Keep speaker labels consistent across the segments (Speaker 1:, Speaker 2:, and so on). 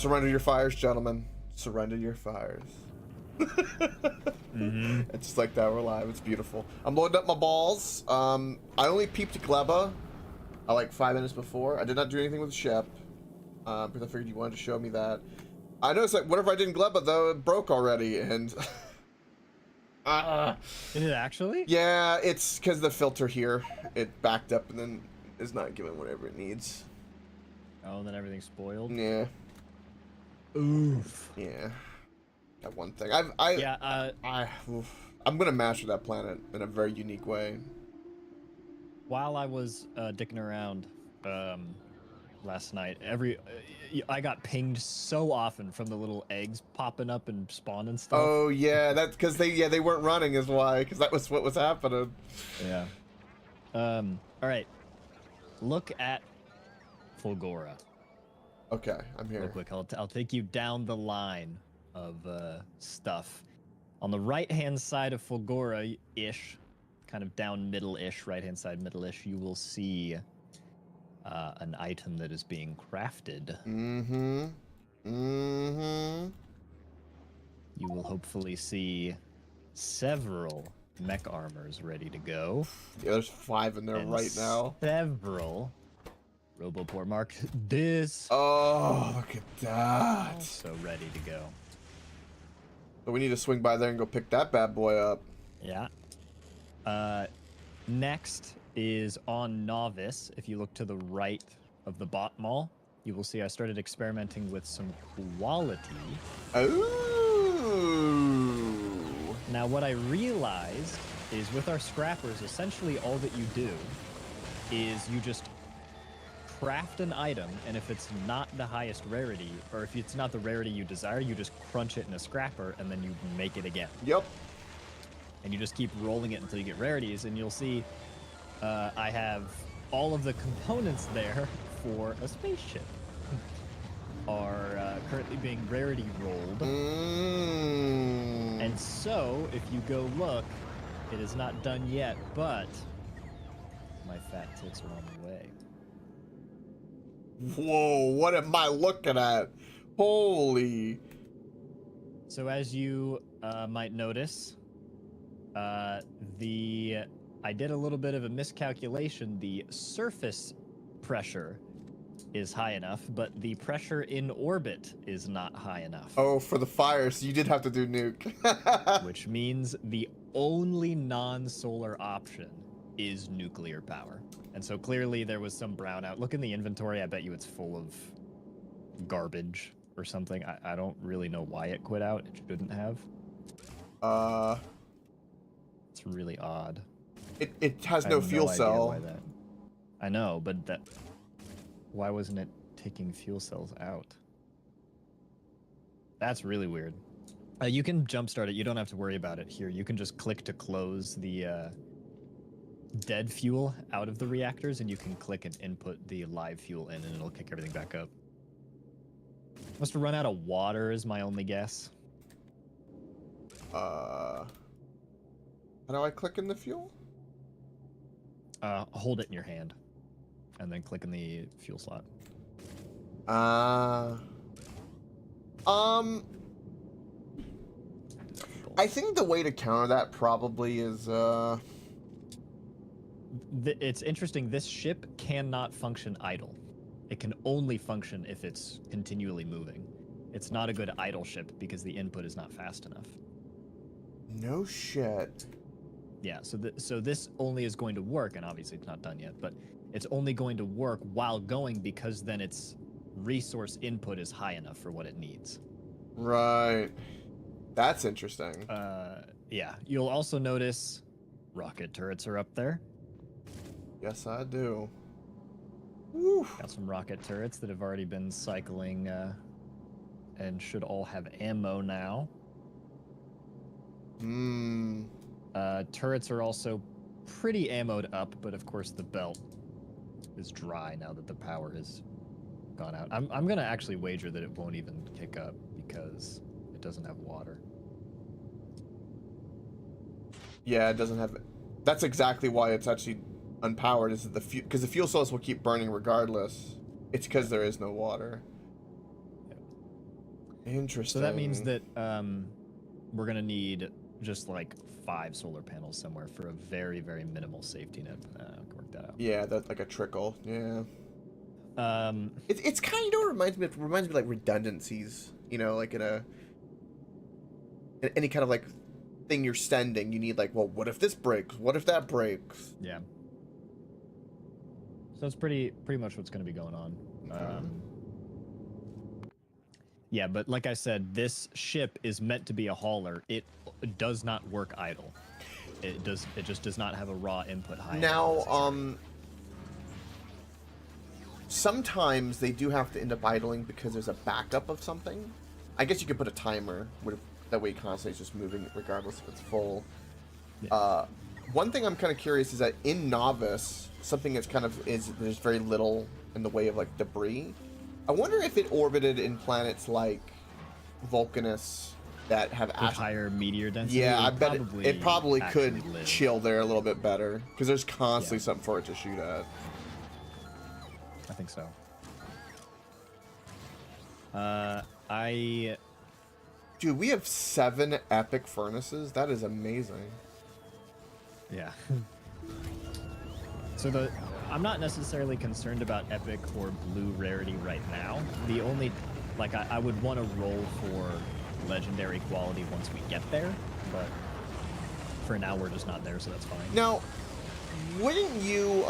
Speaker 1: Surrender your fires, gentlemen. Surrender your fires. It's just like that. We're live. It's beautiful. I'm loading up my balls. I only peeped Gleba like 5 minutes before. I did not do anything with the ship because I figured you wanted to show me that. I noticed that whatever I did in Gleba though, it broke already, and
Speaker 2: Did it actually?
Speaker 1: yeah, it's because the filter here, it backed up and then is not giving whatever it needs.
Speaker 2: Oh, and then everything's spoiled.
Speaker 1: Yeah.
Speaker 2: Oof.
Speaker 1: Yeah. That one thing. I'm gonna master that planet in a very unique way.
Speaker 2: While I was dicking around last night, I got pinged so often from the little eggs popping up and spawning stuff.
Speaker 1: Oh yeah, that's because they weren't running is why, because that was what was happening.
Speaker 2: Yeah. All right. Look at Fulgora.
Speaker 1: Okay, I'm here.
Speaker 2: Real quick, I'll take you down the line of stuff. On the right-hand side of Fulgora-ish, kind of down middle-ish, right-hand side middle-ish, you will see an item that is being crafted. You will hopefully see several mech armors ready to go.
Speaker 1: Yeah, there's 5 in there
Speaker 2: and
Speaker 1: right now.
Speaker 2: Several Roboport Mark this.
Speaker 1: Oh, look at that.
Speaker 2: Also ready to go.
Speaker 1: So we need to swing by there and go pick that bad boy up.
Speaker 2: Yeah. Next is on Novice. If you look to the right of the bot mall, you will see I started experimenting with some quality.
Speaker 1: Oh.
Speaker 2: Now, what I realized is with our scrappers, essentially all that you do is you just craft an item, and if it's not the highest rarity, or if it's not the rarity you desire, you just crunch it in a scrapper, and then you make it again.
Speaker 1: Yep.
Speaker 2: And you just keep rolling it until you get rarities, and you'll see I have all of the components there for a spaceship are currently being rarity rolled. And so, if you go look, it is not done yet, but my fat tits are on the way.
Speaker 1: Whoa, what am I looking at? Holy.
Speaker 2: So as you might notice, I did a little bit of a miscalculation. The surface pressure is high enough, but the pressure in orbit is not high enough.
Speaker 1: Oh, for the fire, so you did have to do nuke.
Speaker 2: Which means the only non-solar option is nuclear power. And so clearly there was some brownout. Look in the inventory, I bet you it's full of garbage or something. I don't really know why it quit out. It shouldn't have. It's really odd.
Speaker 1: It has no fuel cell.
Speaker 2: Why that. I know, but why wasn't it taking fuel cells out? That's really weird. You can jumpstart it. You don't have to worry about it here. You can just click to close the dead fuel out of the reactors, and you can click and input the live fuel in, and it'll kick everything back up. Must have run out of water is my only guess.
Speaker 1: How do I click in the fuel?
Speaker 2: Hold it in your hand, and then click in the fuel slot.
Speaker 1: I think the way to counter that probably is
Speaker 2: It's interesting. This ship cannot function idle. It can only function if it's continually moving. It's not a good idle ship because the input is not fast enough.
Speaker 1: No shit.
Speaker 2: Yeah, so this only is going to work, and obviously it's not done yet, but it's only going to work while going because then its resource input is high enough for what it needs.
Speaker 1: Right. That's interesting.
Speaker 2: Yeah, you'll also notice rocket turrets are up there.
Speaker 1: Yes, I do. Woo.
Speaker 2: Got some rocket turrets that have already been cycling and should all have ammo now. Turrets are also pretty ammoed up, but of course the belt is dry now that the power has gone out. I'm gonna actually wager that it won't even kick up because it doesn't have water.
Speaker 1: Yeah, it doesn't have. That's exactly why it's actually unpowered. Is the because the fuel cells will keep burning regardless. It's because there is no water. Interesting.
Speaker 2: So that means that we're gonna need just like 5 solar panels somewhere for a very, very minimal safety net. I can work that out.
Speaker 1: Yeah, that's like a trickle. Yeah.
Speaker 2: Um,
Speaker 1: It's kind of reminds me of like redundancies. You know, like in any kind of like thing you're sending, you need like, well, what if this breaks? What if that breaks?
Speaker 2: yeah. So it's pretty much what's going to be going on. Yeah, but like I said, this ship is meant to be a hauler. It does not work idle. It just does not have a raw input high.
Speaker 1: Now, sometimes they do have to end up idling because there's a backup of something. I guess you could put a timer with that way constantly it's just moving regardless if it's full.
Speaker 2: Yeah.
Speaker 1: One thing I'm kind of curious is that in Novice, something that's kind of there's very little in the way of like debris. I wonder if it orbited in planets like Vulcanus that have
Speaker 2: higher meteor density.
Speaker 1: Yeah, I bet it probably could
Speaker 2: live.
Speaker 1: chill there a little bit better because there's constantly something for it to shoot at.
Speaker 2: I think so.
Speaker 1: Dude, we have 7 epic furnaces. That is amazing.
Speaker 2: Yeah. So I'm not necessarily concerned about epic or blue rarity right now. The only, like, I would want to roll for legendary quality once we get there, but for now we're just not there, so that's fine.
Speaker 1: Now, wouldn't you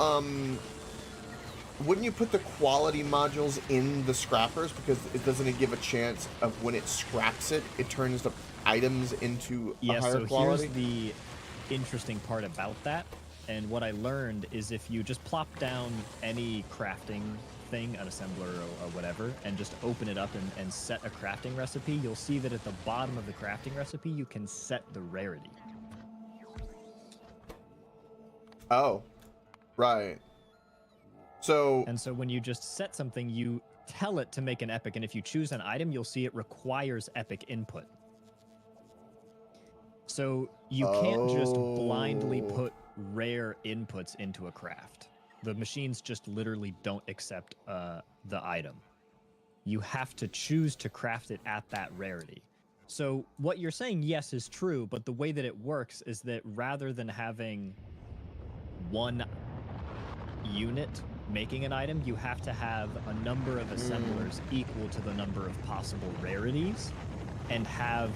Speaker 1: put the quality modules in the scrappers because it doesn't give a chance of when it scraps it, it turns the items into a higher quality?
Speaker 2: Here's the interesting part about that, and what I learned is if you just plop down any crafting thing, an assembler or whatever, and just open it up and set a crafting recipe, you'll see that at the bottom of the crafting recipe you can set the rarity.
Speaker 1: Oh, right. So
Speaker 2: when you just set something, you tell it to make an epic, and if you choose an item, you'll see it requires epic input. So you can't just blindly put rare inputs into a craft. The machines just literally don't accept the item. You have to choose to craft it at that rarity. So what you're saying, yes, is true, but the way that it works is that rather than having one unit making an item, you have to have a number of assemblers equal to the number of possible rarities and have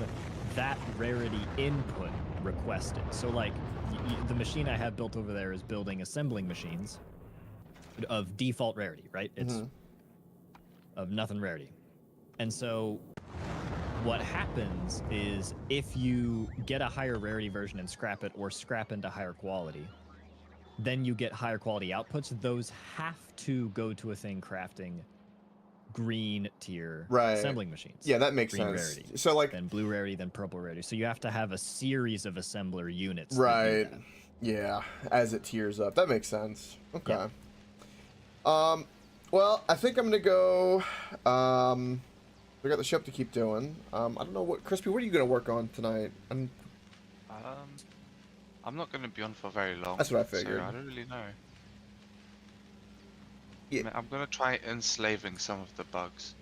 Speaker 2: that rarity input requested. So like the machine I have built over there is building assembling machines of default rarity, right? It's of nothing rarity. And so what happens is if you get a higher rarity version and scrap it or scrap into higher quality, then you get higher quality outputs. Those have to go to a thing crafting green tier assembling machines.
Speaker 1: Yeah, that makes
Speaker 2: green
Speaker 1: sense.
Speaker 2: Rarity,
Speaker 1: so like
Speaker 2: then blue rarity, then purple rarity. So you have to have a series of assembler units.
Speaker 1: Right. Yeah, as it tiers up. That makes sense. Okay. Yeah. Well, I think I'm gonna go. We got the ship to keep doing. I don't know what Crispy. What are you gonna work on tonight?
Speaker 3: I'm not gonna be on for very long.
Speaker 1: That's what I figured.
Speaker 3: So I don't really know.
Speaker 1: Yeah.
Speaker 3: I mean, I'm gonna try enslaving some of the bugs.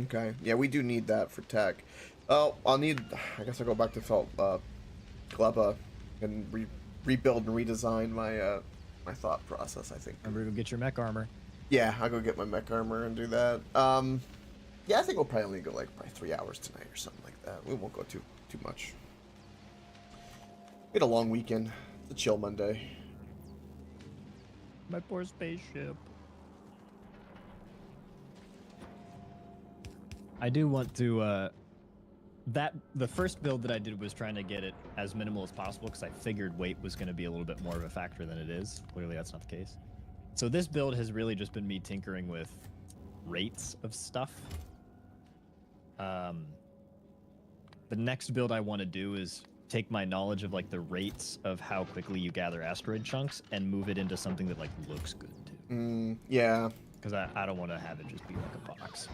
Speaker 1: Okay. Yeah, we do need that for tech. Oh, I guess I'll go back to Gleba and rebuild and redesign my my thought process. I think.
Speaker 2: Remember to get your mech armor.
Speaker 1: Yeah, I'll go get my mech armor and do that. Yeah, I think we'll probably only go like probably 3 hours tonight or something like that. We won't go too much. We had a long weekend. It's a chill Monday.
Speaker 2: My poor spaceship. I do want to, the first build that I did was trying to get it as minimal as possible because I figured weight was going to be a little bit more of a factor than it is. Clearly that's not the case. So this build has really just been me tinkering with rates of stuff. The next build I want to do is take my knowledge of like the rates of how quickly you gather asteroid chunks and move it into something that like looks good too.
Speaker 1: Yeah.
Speaker 2: Because I don't want to have it just be like a box.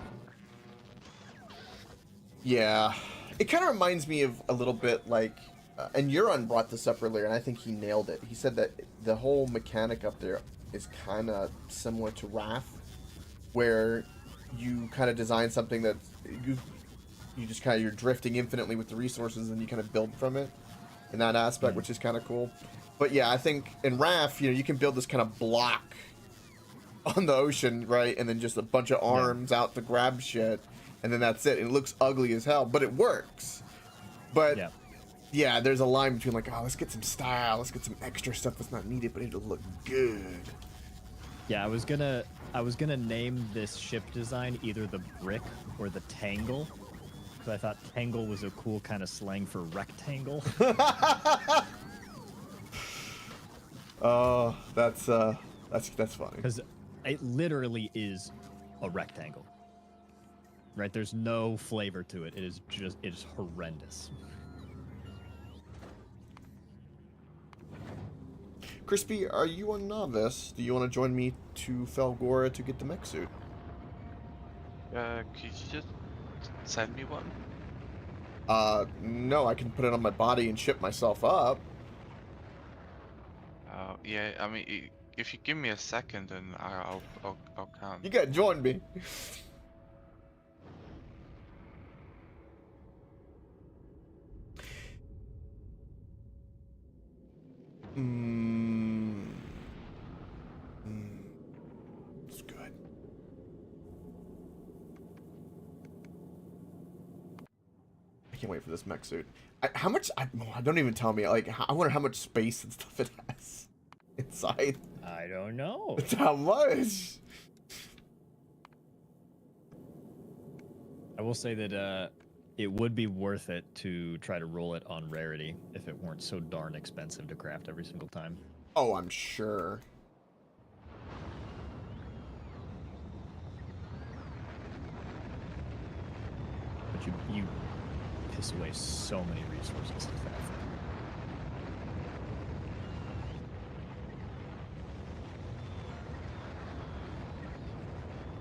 Speaker 1: Yeah. It kind of reminds me of a little bit like, and Euron brought this up earlier, and I think he nailed it. He said that the whole mechanic up there is kind of similar to Wrath, where you kind of design something that you just kind of, you're drifting infinitely with the resources and you kind of build from it in that aspect, which is kind of cool. But yeah, I think in RAF, you can build this kind of block on the ocean, right? And then just a bunch of arms out to grab shit. And then that's it. It looks ugly as hell, but it works. But yeah, there's a line between like, oh, let's get some style, let's get some extra stuff that's not needed, but it'll look good.
Speaker 2: Yeah, I was gonna name this ship design either the brick or the tangle, because I thought tangle was a cool kind of slang for rectangle.
Speaker 1: Oh, that's funny.
Speaker 2: Because it literally is a rectangle. Right? There's no flavor to it. It is horrendous.
Speaker 1: Crispy, are you a novice? Do you want to join me to Felgora to get the mech suit?
Speaker 3: Could you just send me one?
Speaker 1: No, I can put it on my body and ship myself up.
Speaker 3: Yeah, I mean, if you give me a second, then I'll come.
Speaker 1: You gotta join me. It's good. I can't wait for this mech suit. How much? Don't even tell me. Like, I wonder how much space and stuff it has inside.
Speaker 2: I don't know.
Speaker 1: It's how much?
Speaker 2: I will say that it would be worth it to try to roll it on rarity if it weren't so darn expensive to craft every single time.
Speaker 1: Oh, I'm sure.
Speaker 2: But you piss away so many resources with that thing.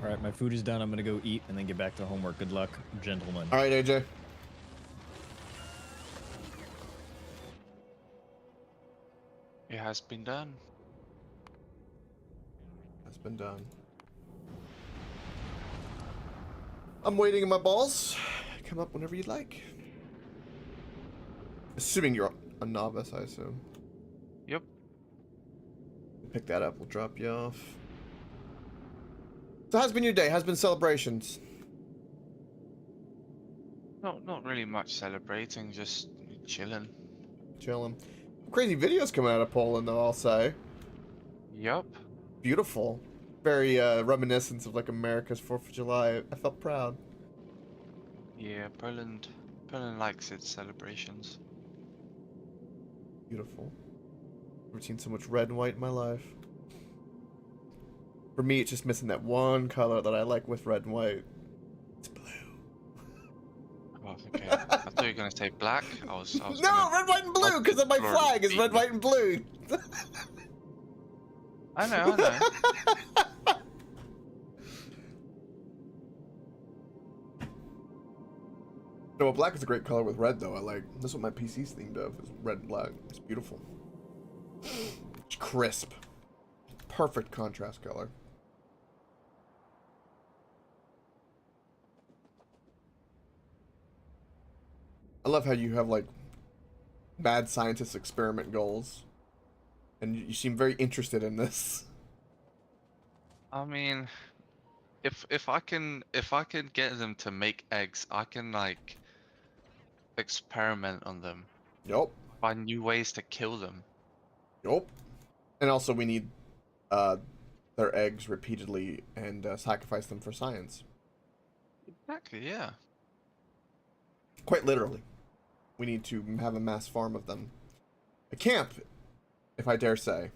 Speaker 2: All right, my food is done. I'm gonna go eat and then get back to homework. Good luck, gentlemen.
Speaker 1: All right, AJ.
Speaker 3: It has been done.
Speaker 1: Has been done. I'm waiting in my balls. Come up whenever you'd like. Assuming you're a novice, I assume.
Speaker 3: Yep.
Speaker 1: Pick that up. We'll drop you off. So how's been your day? How's been celebrations?
Speaker 3: Not really much celebrating, just chilling.
Speaker 1: Chilling. Crazy videos coming out of Poland, though, I'll say.
Speaker 3: Yup.
Speaker 1: Beautiful. Very reminiscent of like America's 4th of July. I felt proud.
Speaker 3: Yeah, Poland likes its celebrations.
Speaker 1: Beautiful. Never seen so much red and white in my life. For me, it's just missing that one color that I like with red and white. It's blue.
Speaker 3: Oh, okay. I thought you were gonna say black. I was
Speaker 1: No,
Speaker 3: gonna...
Speaker 1: red, white, and blue, because my flag is red, white, and blue.
Speaker 3: I know.
Speaker 1: No, black is a great color with red, though. I like. That's what my PC's themed of, is red and black. It's beautiful. It's crisp. Perfect contrast color. I love how you have, like, mad scientist experiment goals. And you seem very interested in this.
Speaker 3: I mean, if I can get them to make eggs, I can like experiment on them.
Speaker 1: Yup.
Speaker 3: Find new ways to kill them.
Speaker 1: Yup. And also we need their eggs repeatedly and sacrifice them for science.
Speaker 3: Exactly, yeah.
Speaker 1: Quite literally. We need to have a mass farm of them. A camp, if I dare say.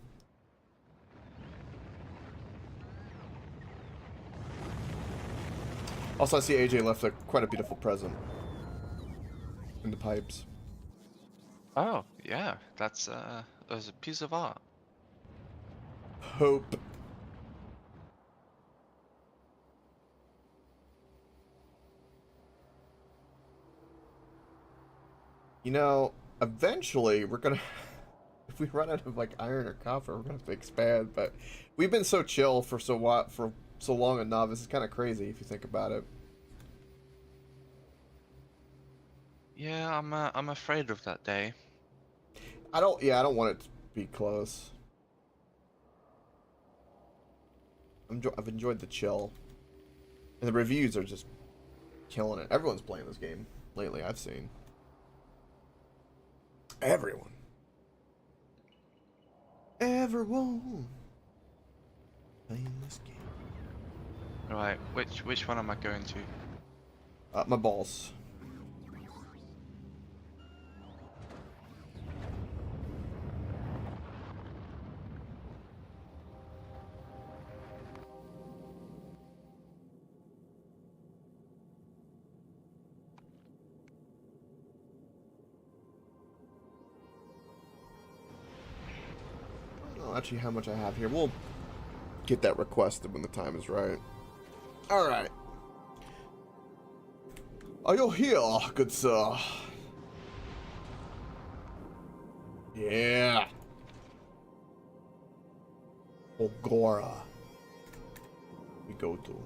Speaker 1: Also, I see AJ left quite a beautiful present in the pipes.
Speaker 3: Oh, yeah. That's a piece of art.
Speaker 1: Hope. You know, eventually we're gonna, if we run out of like iron or copper, we're gonna have to expand. But we've been so chill for so long on Novice. It's kind of crazy if you think about it.
Speaker 3: Yeah, I'm afraid of that day.
Speaker 1: I don't want it to be close. I've enjoyed the chill. And the reviews are just killing it. Everyone's playing this game lately, I've seen. Everyone. Everyone playing this game.
Speaker 3: Right, which one am I going to?
Speaker 1: My balls. I don't know actually how much I have here. We'll get that requested when the time is right. Alright. Are you here, good sir? Yeah. Ogora. We go to.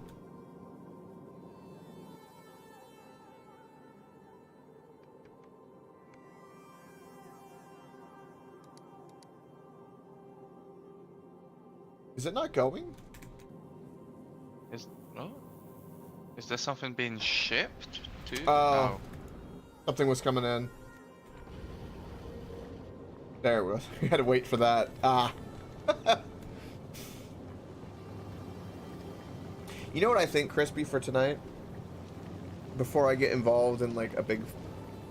Speaker 1: Is it not going?
Speaker 3: Is oh, is there something being shipped to?
Speaker 1: Oh.
Speaker 3: No.
Speaker 1: Something was coming in. There it was. We had to wait for that. Ah. You know what I think, Crispy, for tonight? Before I get involved in like a big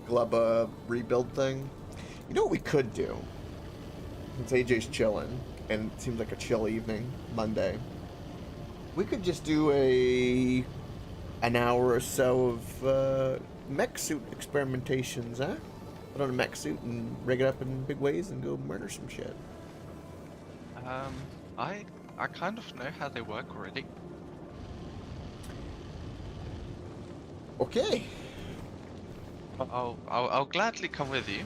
Speaker 1: Glubba rebuild thing. You know what we could do? Since AJ's chilling, and it seems like a chill evening, Monday. We could just do an hour or so of mech suit experimentations, huh? Put on a mech suit and rig it up in big ways and go murder some shit.
Speaker 3: I kind of know how they work already.
Speaker 1: Okay.
Speaker 3: But I'll gladly come with you.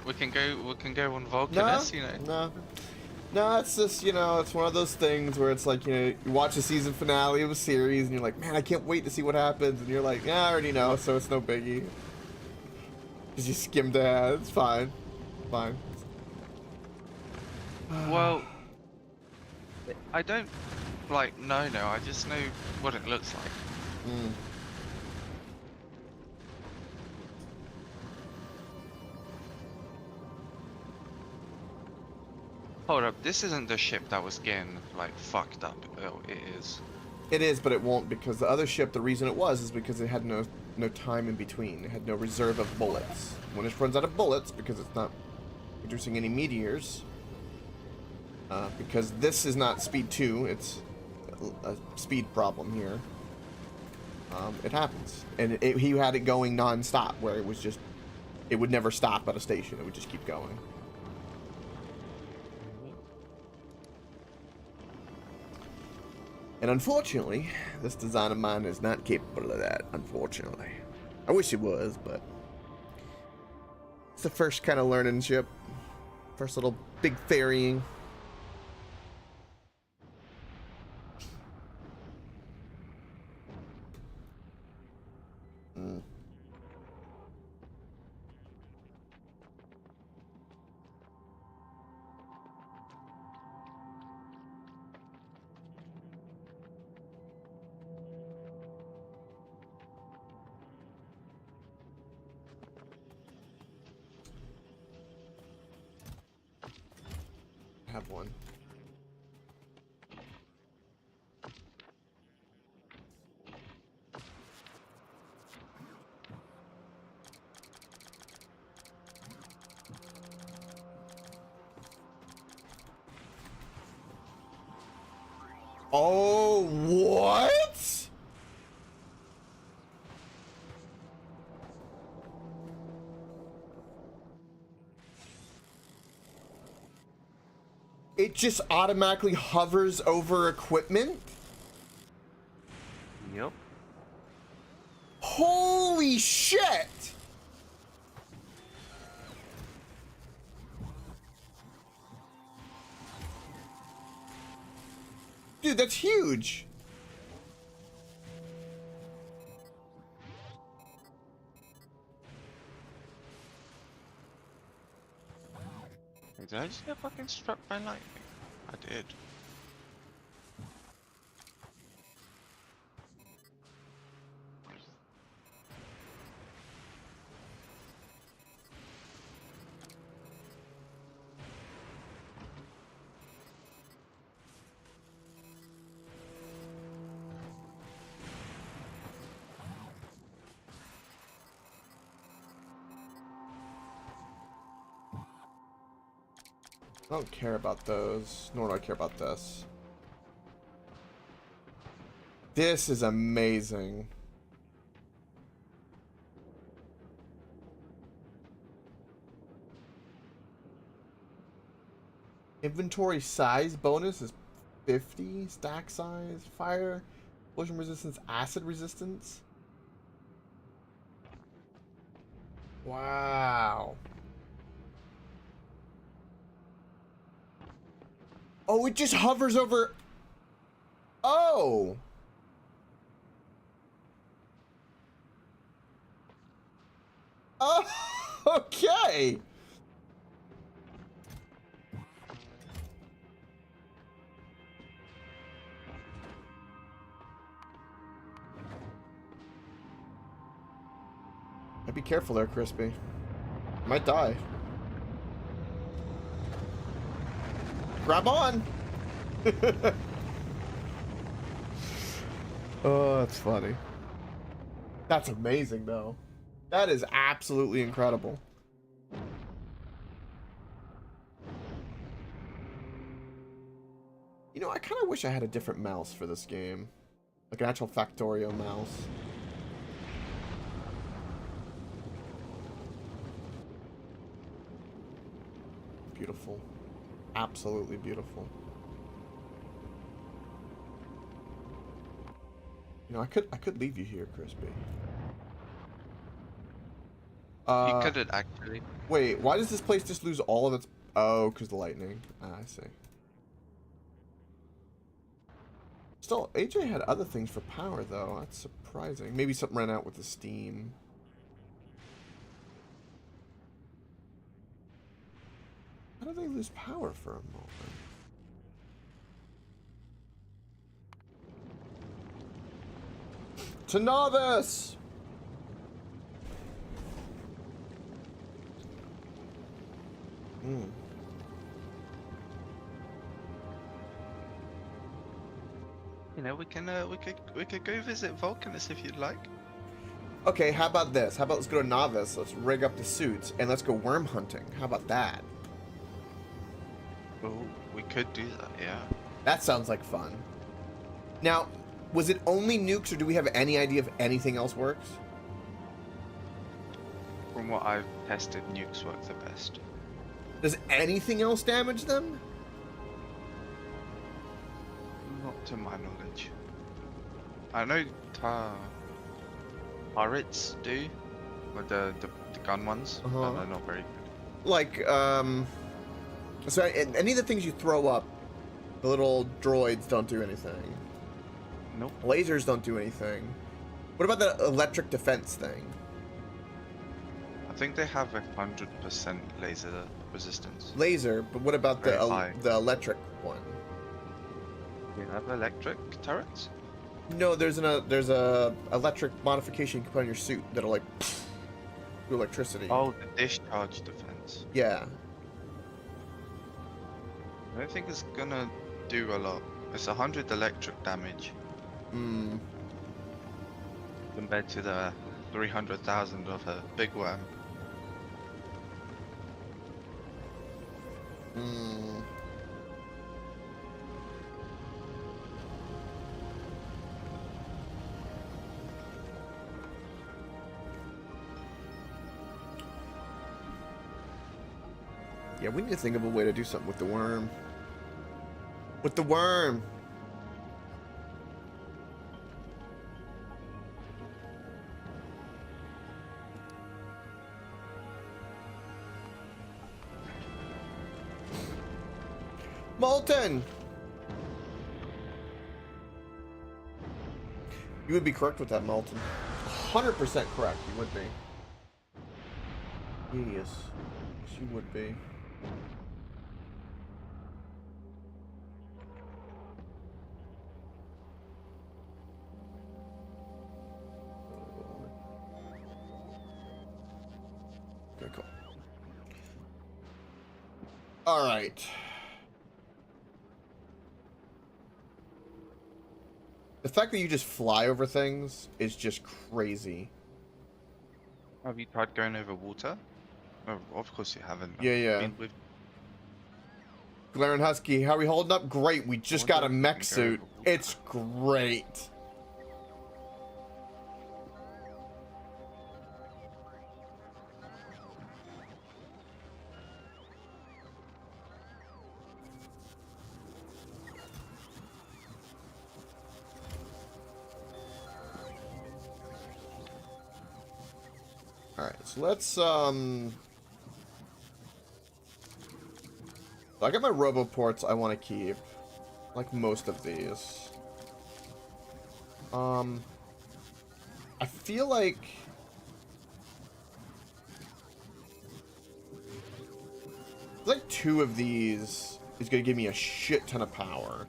Speaker 3: We can go on Vulcanus, you know.
Speaker 1: No, it's just, you know, it's one of those things where it's like, you know, you watch the season finale of a series and you're like, man, I can't wait to see what happens. And you're like, yeah, I already know, so it's no biggie. Because you skimmed ahead. It's fine. Fine.
Speaker 3: Well, I don't like no. I just know what it looks like.
Speaker 1: Mm.
Speaker 3: Hold up, this isn't the ship that was getting like fucked up. Oh, it is.
Speaker 1: It is, but it won't, because the other ship, the reason it was is because it had no time in between. It had no reserve of bullets. When it runs out of bullets, because it's not producing any meteors, because this is not speed 2, it's a speed problem here. It happens, and he had it going non-stop, where it was just, it would never stop at a station. It would just keep going. And unfortunately, this design of mine is not capable of that, unfortunately. I wish it was, but it's the first kind of learning ship. First little big ferrying. Mm. Have one. Oh, what? It just automatically hovers over equipment?
Speaker 3: Yep.
Speaker 1: Holy shit! Dude, that's huge.
Speaker 3: Did I just get fucking struck by lightning? I did.
Speaker 1: I don't care about those, nor do I care about this. This is amazing. Inventory size bonus is 50. Stack size, fire, explosion resistance, acid resistance. Wow. Oh, it just hovers over. Oh. Oh, okay. Be careful there, Crispy. You might die. Grab on! Oh, that's funny. That's amazing, though. That is absolutely incredible. You know, I kind of wish I had a different mouse for this game. Like an actual Factorio mouse. Beautiful. Absolutely beautiful. You know, I could leave you here, Crispy.
Speaker 3: You couldn't actually.
Speaker 1: Wait, why does this place just lose all of its... Oh, because the lightning. Ah, I see. Still, AJ had other things for power, though. That's surprising. Maybe something ran out with the steam. How do they lose power for a moment? To novice! Hmm.
Speaker 3: You know, we could go visit Vulcanus if you'd like.
Speaker 1: Okay, how about this? How about let's go to novice, let's rig up the suits, and let's go worm hunting. How about that?
Speaker 3: Oh, we could do that, yeah.
Speaker 1: That sounds like fun. Now, was it only nukes, or do we have any idea if anything else works?
Speaker 3: From what I've tested, nukes work the best.
Speaker 1: Does anything else damage them?
Speaker 3: Not to my knowledge. I know turrets do, with the gun ones, but they're not very good.
Speaker 1: Like, so any of the things you throw up, the little droids don't do anything.
Speaker 3: Nope.
Speaker 1: Lasers don't do anything. What about the electric defense thing?
Speaker 3: I think they have 100% laser resistance.
Speaker 1: Laser, but what about
Speaker 3: Very high.
Speaker 1: the electric one?
Speaker 3: You have electric turrets?
Speaker 1: No, there's a electric modification you can put on your suit that'll like do electricity.
Speaker 3: Oh, the discharge defense.
Speaker 1: Yeah.
Speaker 3: I don't think it's gonna do a lot. It's 100 electric damage.
Speaker 1: Hmm.
Speaker 3: Compared to the 300,000 of a big worm.
Speaker 1: Hmm. Yeah, we need to think of a way to do something with the worm. With the worm! Molten! You would be correct with that, Molten. 100% correct, you would be. Genius. Yes, you would be. Okay, cool. All right. The fact that you just fly over things is just crazy.
Speaker 3: Have you tried going over water? Oh, of course you haven't.
Speaker 1: Yeah, yeah.
Speaker 3: Been with.
Speaker 1: Glaring Husky, how are we holding up? Great. We just got a
Speaker 3: wonder if we
Speaker 1: mech
Speaker 3: can go
Speaker 1: suit.
Speaker 3: over water.
Speaker 1: It's great. Alright, so let's, I got my roboports I want to keep. Like most of these. I feel like... two of these is going to give me a shit ton of power.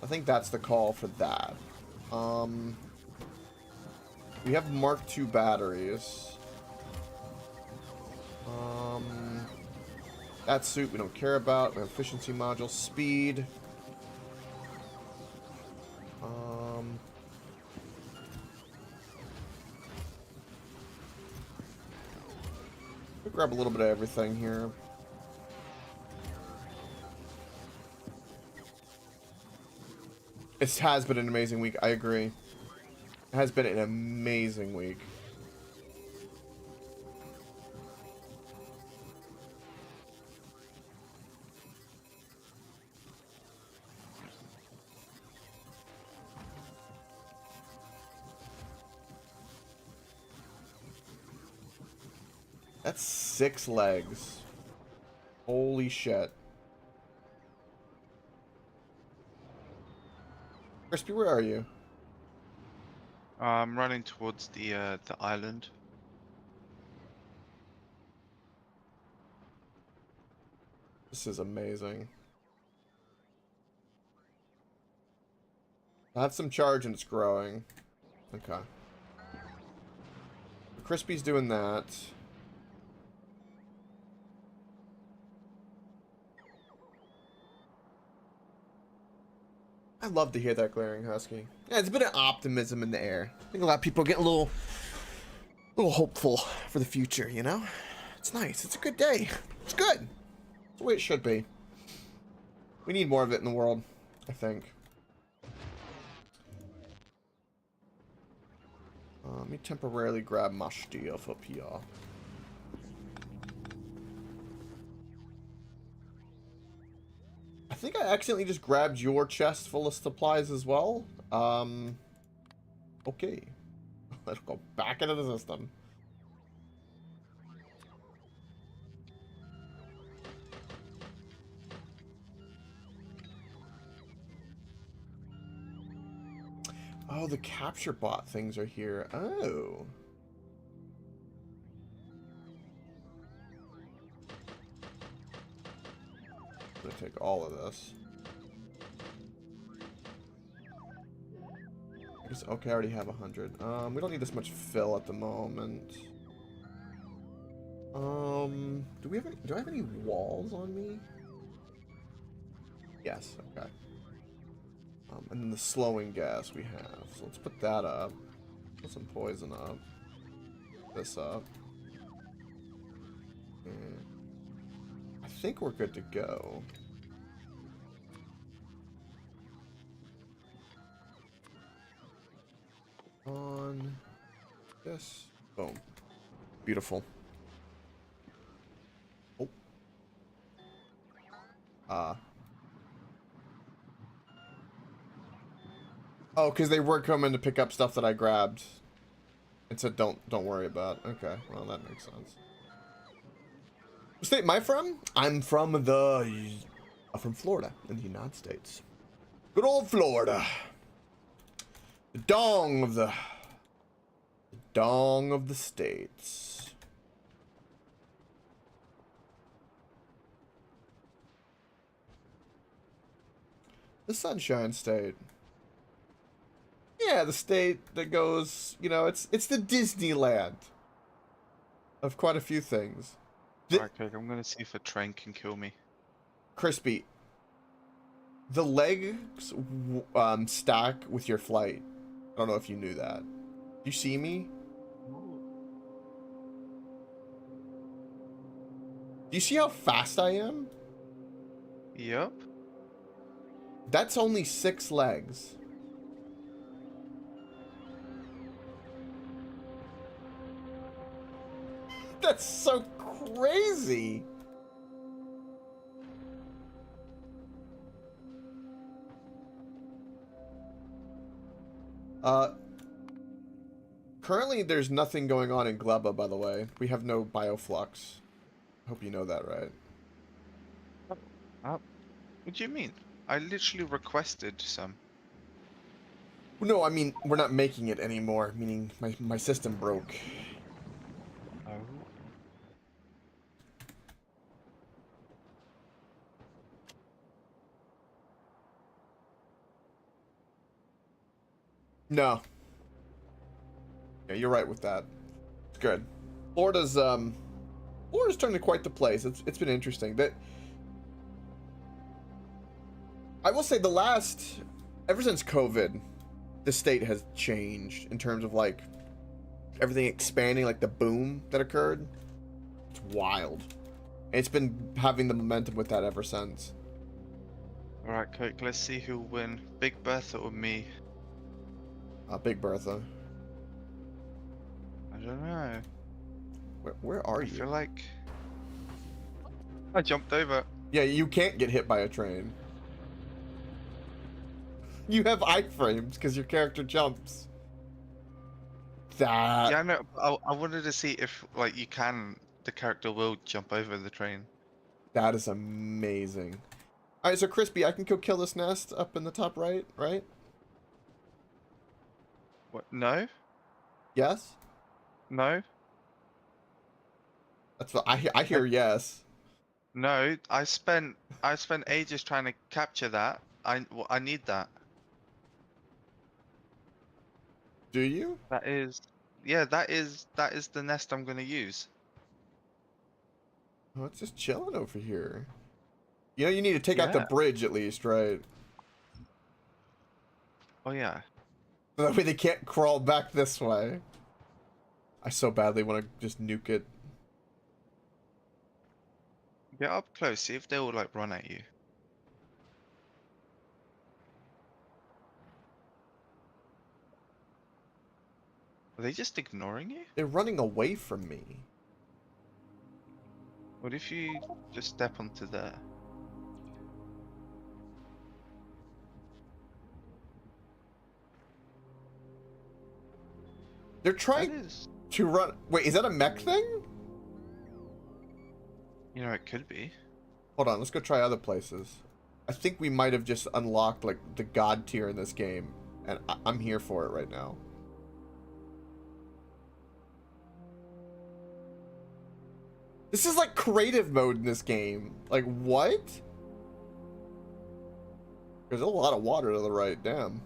Speaker 1: I think that's the call for that. We have Mark II batteries. That suit we don't care about. We have efficiency module, speed. We'll grab a little bit of everything here. It has been an amazing week. I agree. It has been an amazing week. That's 6 legs. Holy shit. Crispy, where are you?
Speaker 3: I'm running towards the island.
Speaker 1: This is amazing. I have some charge and it's growing. Okay. Crispy's doing that. I love to hear that, Glaring Husky. Yeah, it's a bit of optimism in the air. I think a lot of people get a little hopeful for the future, you know? It's nice. It's a good day. It's good. It's the way it should be. We need more of it in the world, I think. Let me temporarily grab my stuff up here. I think I accidentally just grabbed your chest full of supplies as well. Okay. Let's go back into the system. Oh, the capture bot things are here. Oh. I'm gonna take all of this. I guess, okay, I already have 100. We don't need this much fill at the moment. Do I have any walls on me? Yes, okay. And then the slowing gas we have. So let's put that up. Put some poison up. This up. And I think we're good to go. On this. Boom. Beautiful. Oh. Oh, because they were coming to pick up stuff that I grabbed. It said don't worry about. Okay, well that makes sense. What state am I from? I'm from from Florida in the United States. Good old Florida. The dong of the states. The Sunshine State. Yeah, the state that goes, you know, it's the Disneyland of quite a few things.
Speaker 3: Alright, Coke, I'm gonna see if a train can kill me.
Speaker 1: Crispy, the legs stack with your flight. I don't know if you knew that. You see me? Do you see how fast I am?
Speaker 3: Yep.
Speaker 1: That's only 6 legs. That's so crazy. Currently there's nothing going on in Gleba, by the way. We have no bioflux. Hope you know that, right?
Speaker 3: What do you mean? I literally requested some.
Speaker 1: No, I mean, we're not making it anymore, meaning my system broke.
Speaker 3: Oh.
Speaker 1: No. Yeah, you're right with that. It's good. Florida's turned to quite the place. It's been interesting. That I will say ever since COVID, the state has changed in terms of like everything expanding, like the boom that occurred. It's wild. And it's been having the momentum with that ever since.
Speaker 3: Alright, Coke, let's see who'll win. Big Bertha or me?
Speaker 1: Big Bertha.
Speaker 3: I don't know.
Speaker 1: Where are
Speaker 3: I
Speaker 1: you?
Speaker 3: feel like I jumped over.
Speaker 1: Yeah, you can't get hit by a train. You have iframes because your character jumps. That.
Speaker 3: Yeah, I know. I wanted to see if like the character will jump over the train.
Speaker 1: That is amazing. Alright, so Crispy, I can go kill this nest up in the top right, right?
Speaker 3: What? No?
Speaker 1: Yes?
Speaker 3: No?
Speaker 1: That's what I hear yes.
Speaker 3: No, I spent ages trying to capture that. I need that.
Speaker 1: Do you?
Speaker 3: That is, yeah, that is the nest I'm gonna use.
Speaker 1: Oh, it's just chilling over here. You know, you need to take out the
Speaker 3: Yeah.
Speaker 1: bridge at least, right?
Speaker 3: Oh yeah.
Speaker 1: So that way they can't crawl back this way. I so badly want to just nuke it.
Speaker 3: Get up close, see if they will like run at you. Are they just ignoring you?
Speaker 1: They're running away from me.
Speaker 3: What if you just step onto there?
Speaker 1: They're
Speaker 3: That
Speaker 1: trying
Speaker 3: is,
Speaker 1: to run. Wait, is that a mech thing?
Speaker 3: you know, it could be.
Speaker 1: Hold on, let's go try other places. I think we might have just unlocked like the god tier in this game, and I'm here for it right now. This is like creative mode in this game. Like what? There's a lot of water to the right. Damn.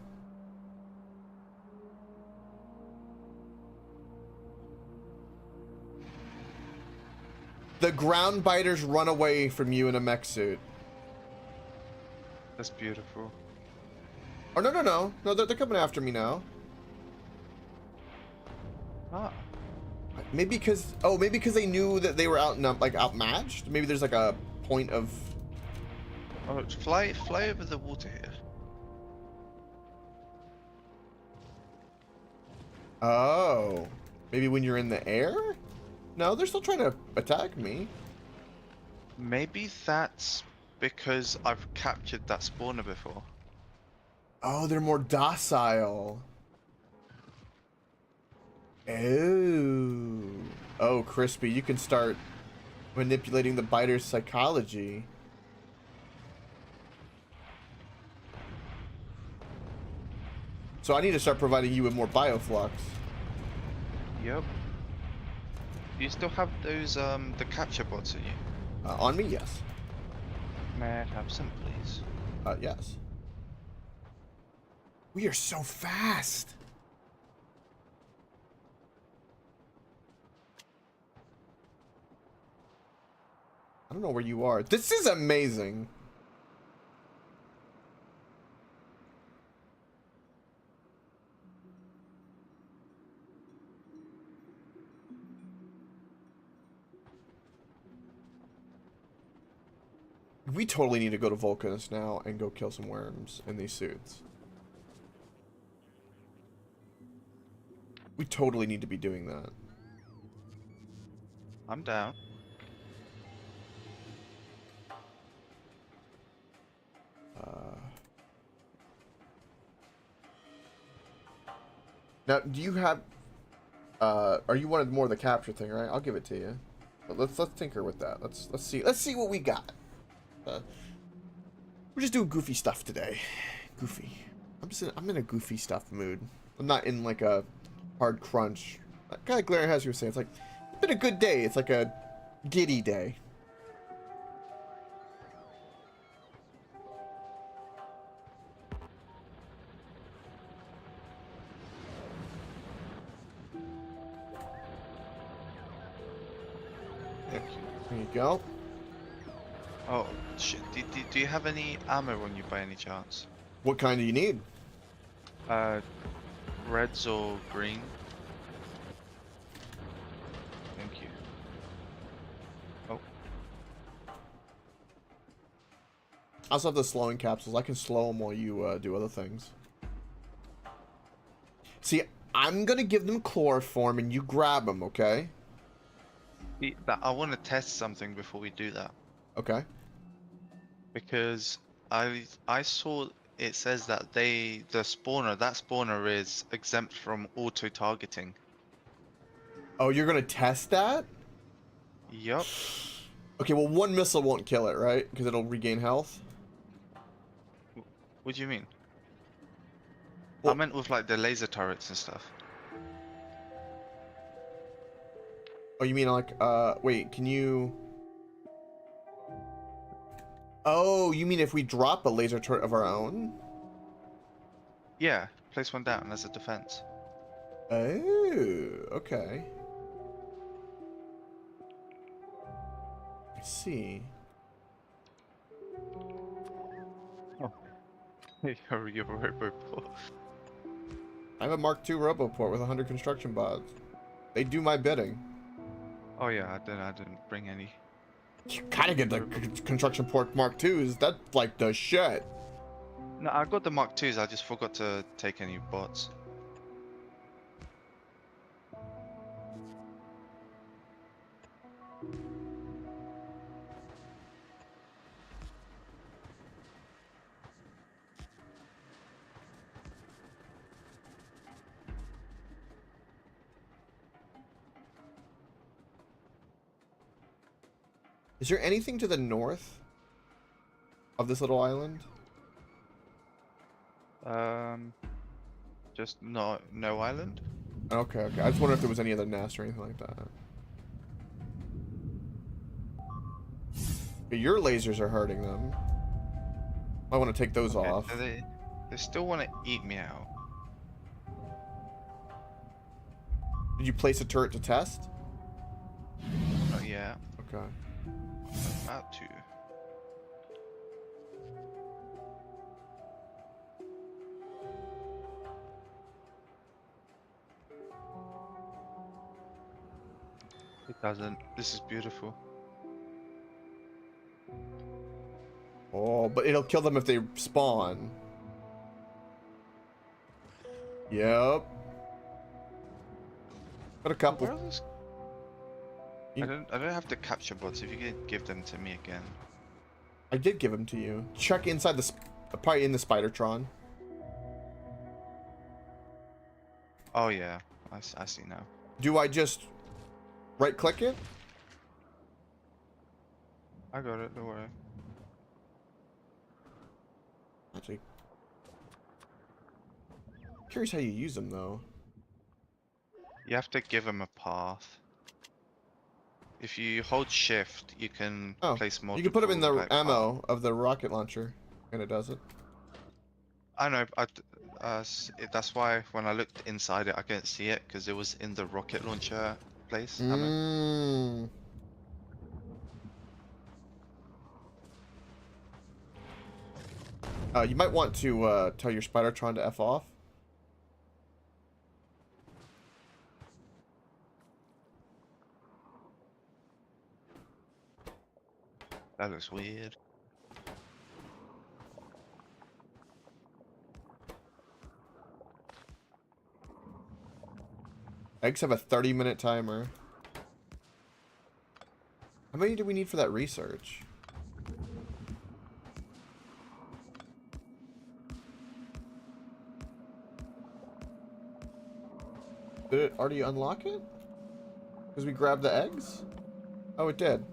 Speaker 1: The ground biters run away from you in a mech suit.
Speaker 3: That's beautiful.
Speaker 1: Oh no, they're coming after me now.
Speaker 3: Ah.
Speaker 1: Maybe because they knew that they were outmatched. Maybe there's like a point of.
Speaker 3: Oh, fly over the water here.
Speaker 1: Oh, maybe when you're in the air. No, they're still trying to attack me.
Speaker 3: Maybe that's because I've captured that spawner before.
Speaker 1: Oh, they're more docile. Oh, Crispy, you can start manipulating the biter's psychology. So I need to start providing you with more bioflux.
Speaker 3: Yep. Do you still have those the capture bots in you?
Speaker 1: On me, yes.
Speaker 3: May I have some, please?
Speaker 1: Yes. We are so fast. I don't know where you are. This is amazing. We totally need to go to Vulcanus now and go kill some worms in these suits. We totally need to be doing that.
Speaker 3: I'm down.
Speaker 1: Now, do you have... Are you wanted more of the capture thing, right? I'll give it to you. But let's tinker with that. Let's see what we got. We're just doing goofy stuff today. Goofy. I'm in a goofy stuff mood. I'm not in like a hard crunch. Like guy Glare has you saying, it's like it's been a good day. It's like a giddy day. There you go.
Speaker 3: Oh, shit. Do you have any ammo on you by any chance?
Speaker 1: What kind do you need?
Speaker 3: Reds or green? Thank you. Oh,
Speaker 1: I also have the slowing capsules. I can slow them while you do other things. See, I'm gonna give them chloroform and you grab them, okay?
Speaker 3: I want to test something before we do that.
Speaker 1: Okay.
Speaker 3: Because I saw it says that that spawner is exempt from auto targeting.
Speaker 1: Oh, you're gonna test that?
Speaker 3: Yup.
Speaker 1: Okay, well, one missile won't kill it, right? Because it'll regain health.
Speaker 3: What do you mean?
Speaker 1: Well,
Speaker 3: I meant with like the laser turrets and stuff.
Speaker 1: oh, you mean like, wait, can you... Oh, you mean if we drop a laser turret of our own?
Speaker 3: Yeah, place one down as a defense.
Speaker 1: Oh, okay. I see.
Speaker 3: You're a robot.
Speaker 1: I have a Mark II Roboport with 100 construction bots. They do my bidding.
Speaker 3: Oh yeah, I didn't bring any.
Speaker 1: You gotta get the construction port Mark IIs. That's like the shit.
Speaker 3: No, I got the Mark IIs. I just forgot to take any bots.
Speaker 1: Is there anything to the north of this little island?
Speaker 3: Just no island.
Speaker 1: Okay, okay. I just wonder if there was any other nests or anything like that. But your lasers are hurting them. I want to take those
Speaker 3: Okay,
Speaker 1: off.
Speaker 3: so they still want to eat me out.
Speaker 1: Did you place a turret to test?
Speaker 3: Oh yeah,
Speaker 1: Okay.
Speaker 3: I'm about to. It doesn't. This is beautiful.
Speaker 1: Oh, but it'll kill them if they spawn. Yep. Got a couple.
Speaker 3: Where are those? I don't have to capture bots. If you could give them to me again.
Speaker 1: I did give them to you. Check inside the... probably in the Spidertron.
Speaker 3: Oh yeah, I see now.
Speaker 1: Do I just right-click it?
Speaker 3: I got it. Don't worry.
Speaker 1: Actually... curious how you use them, though.
Speaker 3: You have to give them a path. If you hold shift, you can place multiple.
Speaker 1: You can put them in the
Speaker 3: like,
Speaker 1: ammo of the rocket launcher, and it does it.
Speaker 3: I know. That's why when I looked inside it, I couldn't see it because it was in the rocket launcher place. I meant.
Speaker 1: Mm. You might want to tell your Spidertron to F off.
Speaker 3: That looks weird.
Speaker 1: Eggs have a 30-minute timer. How many do we need for that research? Did it already unlock it? Because we grabbed the eggs? Oh, it did.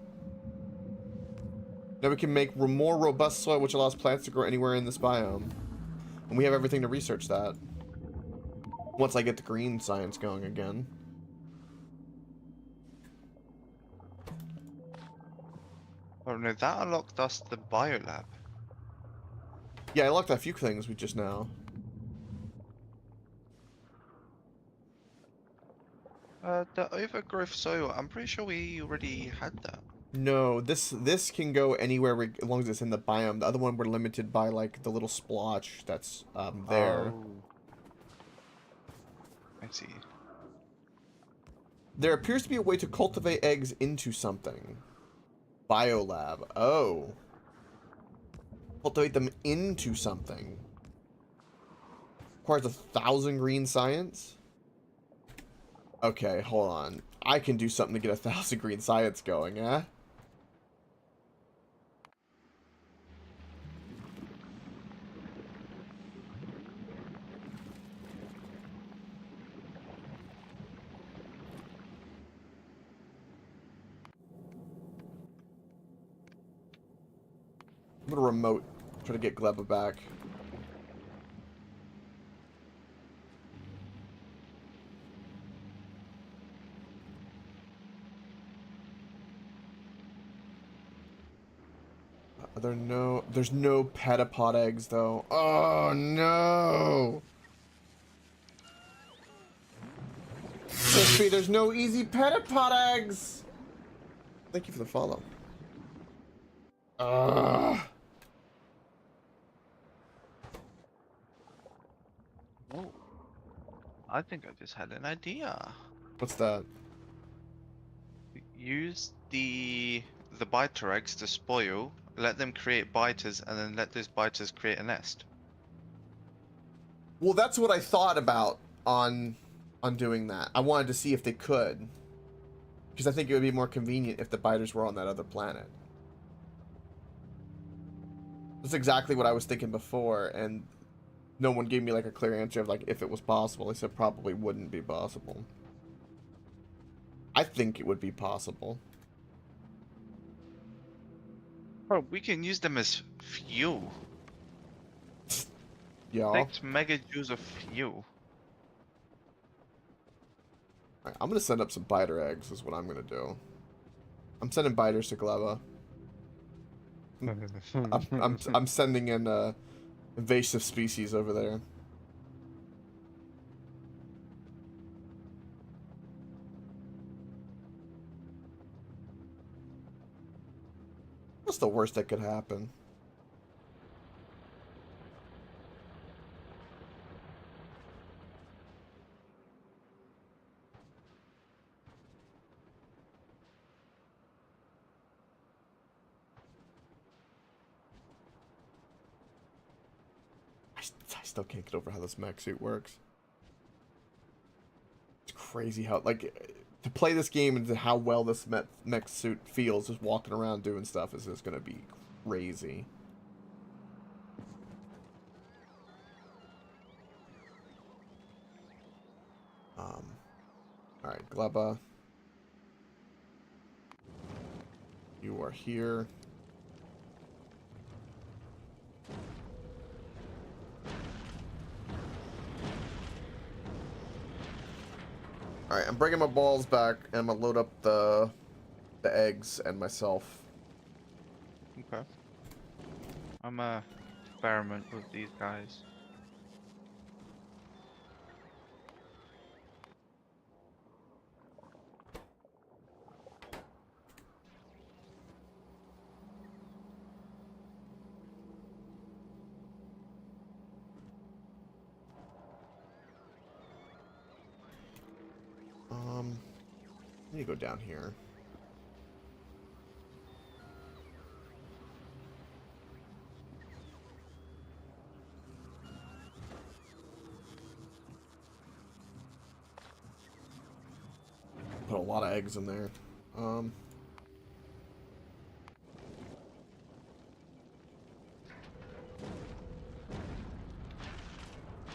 Speaker 1: Now we can make more robust soil, which allows plants to grow anywhere in this biome. And we have everything to research that. Once I get the green science going again.
Speaker 3: Oh no, that unlocked us the biolab.
Speaker 1: Yeah, I unlocked a few things we just now.
Speaker 3: The overgrowth soil. I'm pretty sure we already had that.
Speaker 1: No, this can go anywhere as long as it's in the biome. The other one we're limited by like the little splotch that's there.
Speaker 3: Oh. I see.
Speaker 1: There appears to be a way to cultivate eggs into something. Biolab. Oh. Cultivate them into something. Requires 1,000 green science? Okay, hold on. I can do something to get 1,000 green science going, eh? I'm gonna remote try to get Gleba back. There's no petapod eggs though. Oh no! Crispy, there's no easy petapod eggs! Thank you for the follow. Ugh.
Speaker 3: Oh, I think I just had an idea.
Speaker 1: What's that?
Speaker 3: Use the biter eggs to spoil, let them create biters, and then let those biters create a nest.
Speaker 1: Well, that's what I thought about on doing that. I wanted to see if they could. Because I think it would be more convenient if the biters were on that other planet. That's exactly what I was thinking before, and no one gave me like a clear answer of like if it was possible. They said probably wouldn't be possible. I think it would be possible.
Speaker 3: Bro, we can use them as fuel.
Speaker 1: Yeah.
Speaker 3: 6 megajoules of fuel.
Speaker 1: Alright, I'm gonna send up some biter eggs is what I'm gonna do. I'm sending biters to Gleva. I'm sending in invasive species over there. What's the worst that could happen? I still can't get over how this mech suit works. It's crazy how, like, to play this game and how well this mech suit feels just walking around doing stuff is just gonna be crazy. Alright, Gleba. You are here. Alright, I'm bringing my balls back, and I'm gonna load up the eggs and myself.
Speaker 3: Okay. I'm experiment with these guys.
Speaker 1: need to go down here. Put a lot of eggs in there.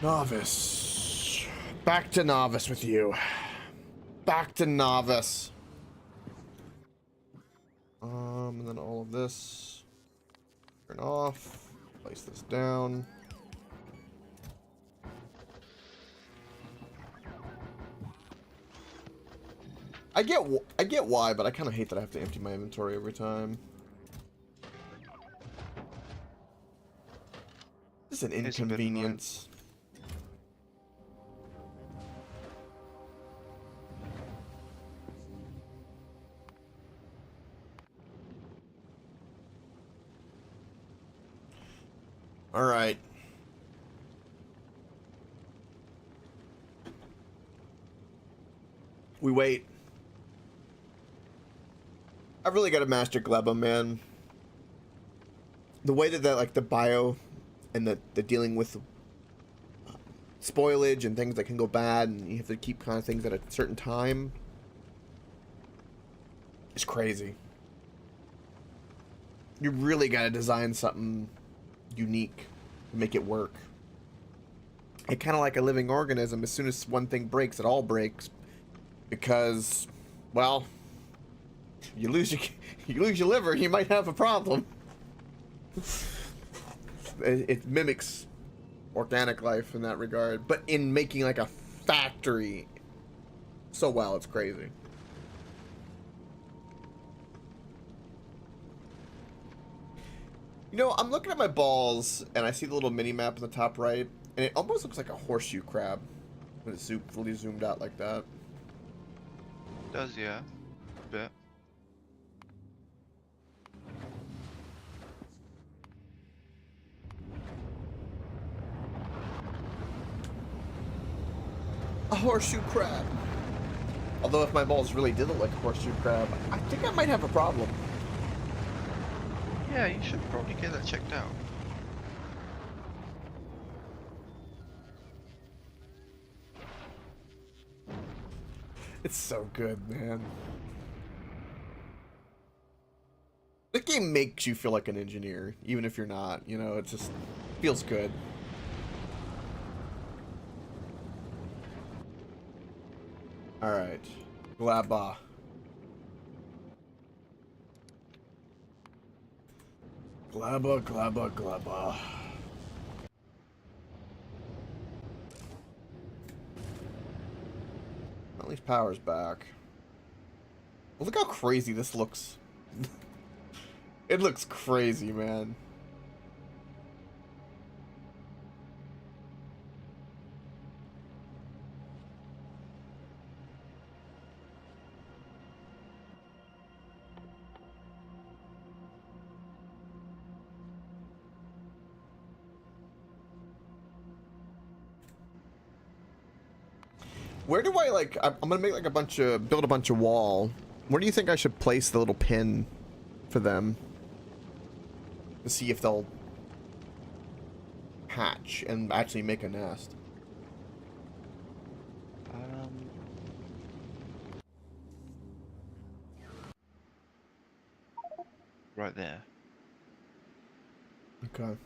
Speaker 1: Novice. Back to novice with you. Back to novice. And then all of this. Turn off. Place this down. I get why, but I kind of hate that I have to empty my inventory every time. This is an inconvenience. All right. We wait. I've really got to master Gleba, man. The way that like the bio and the dealing with spoilage and things that can go bad, and you have to keep kind of things at a certain time, is crazy. You really got to design something unique to make it work. And kind of like a living organism, as soon as one thing breaks, it all breaks, because, well, you lose your liver, you might have a problem. It mimics organic life in that regard, but in making like a factory so well, it's crazy. You know, I'm looking at my balls and I see the little mini map in the top right, and it almost looks like a horseshoe crab when it's fully zoomed out like that.
Speaker 3: Does, yeah. A bit.
Speaker 1: A horseshoe crab. Although if my balls really did look like a horseshoe crab, I think I might have a problem.
Speaker 3: Yeah, you should probably get that checked out.
Speaker 1: It's so good, man. The game makes you feel like an engineer, even if you're not. You know, it just feels good. Alright. Glaba. Glaba, glaba, glaba. At least power's back. Well, look how crazy this looks. It looks crazy, man. Where do I, like, I'm gonna make like build a bunch of wall. Where do you think I should place the little pin for them? To see if they'll hatch and actually make a nest.
Speaker 3: Right there.
Speaker 1: Okay.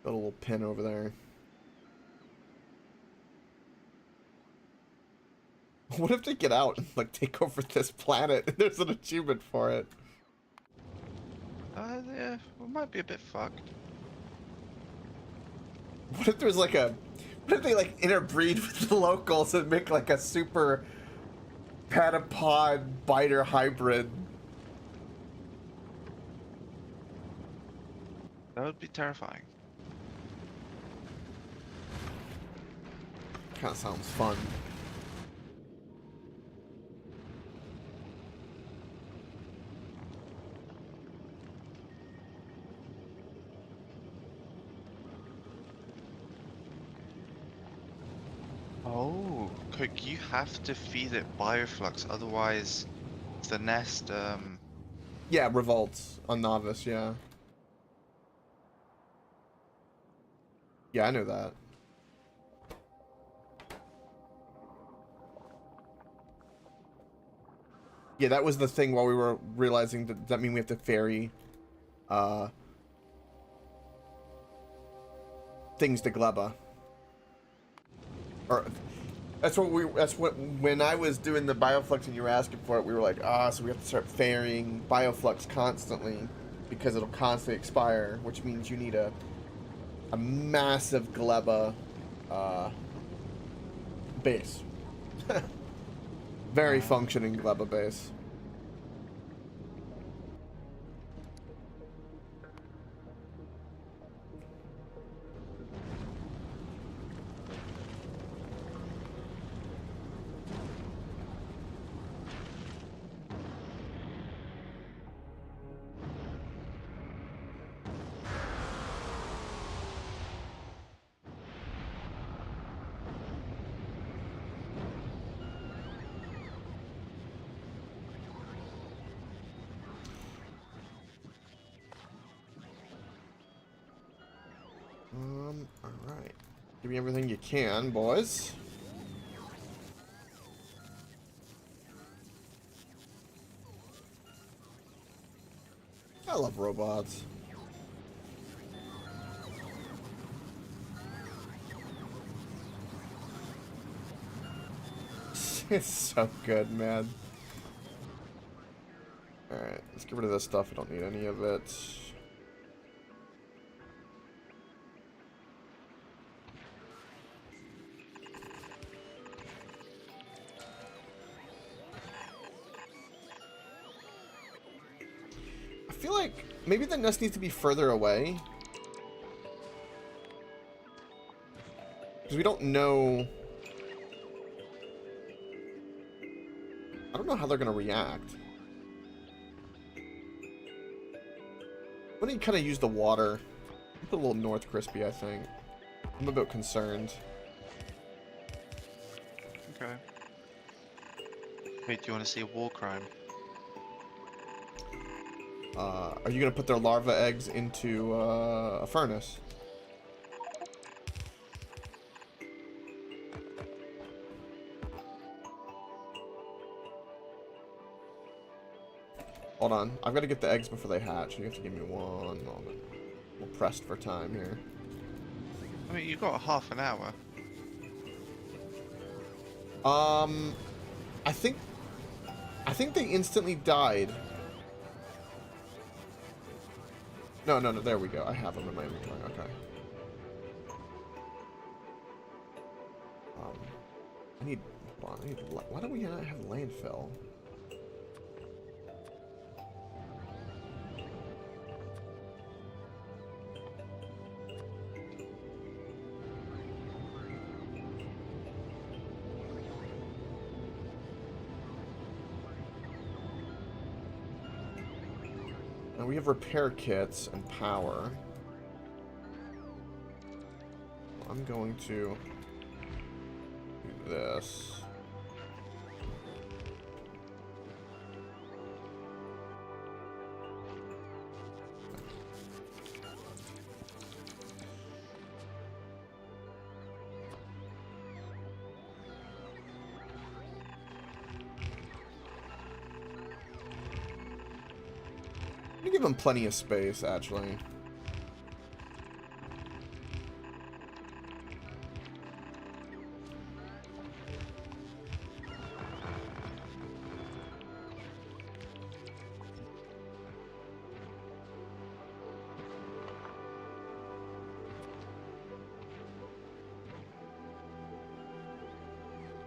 Speaker 1: Got a little pin over there. What if they get out and like take over this planet? There's an achievement for it.
Speaker 3: Yeah, we might be a bit fucked.
Speaker 1: What if there's like a... What if they like interbreed with the locals and make like a super patapod biter hybrid?
Speaker 3: That would be terrifying.
Speaker 1: Kind of sounds fun.
Speaker 3: Oh, Coke, you have to feed it bioflux, otherwise the nest,
Speaker 1: Yeah, revolts on novice. Yeah. Yeah, I know that. Yeah, that was the thing while we were realizing that mean we have to ferry things to Gleba. Or that's what when I was doing the bioflux and you were asking for it, we were like, so we have to start ferrying bioflux constantly because it'll constantly expire, which means you need a massive Gleba base. Very functioning Gleba base. Alright. Give me everything you can, boys. I love robots. It's so good, man. Alright, let's get rid of this stuff. I don't need any of it. I feel like maybe the nest needs to be further away. Because we don't know... I don't know how they're going to react. Why don't you kind of use the water? Put a little North Crispy, I think. I'm a bit concerned.
Speaker 3: okay. Wait, do you want to see a war crime?
Speaker 1: Are you going to put their larva eggs into a furnace? Hold on. I've got to get the eggs before they hatch. You have to give me one moment. We're pressed for time here.
Speaker 3: I mean, you got half an hour.
Speaker 1: I think they instantly died. No, there we go. I have them in my inventory. Okay. I need... Hold on. Why don't we not have landfill? Now we have repair kits and power. I'm going to do this. I'm gonna give them plenty of space, actually.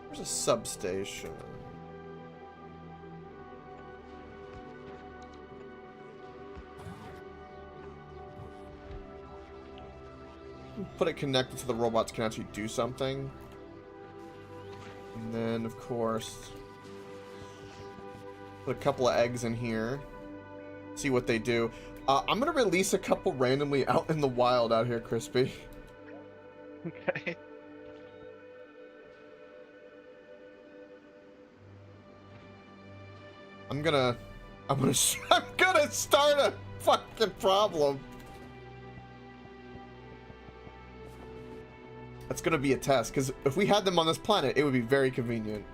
Speaker 1: There's a substation. Put it connected so the robots can actually do something. And then, of course, put a couple of eggs in here. See what they do. I'm going to release a couple randomly out in the wild out here, Crispy.
Speaker 3: Okay.
Speaker 1: I'm gonna I'm gonna start a fucking problem. That's gonna be a test, because if we had them on this planet, it would be very convenient.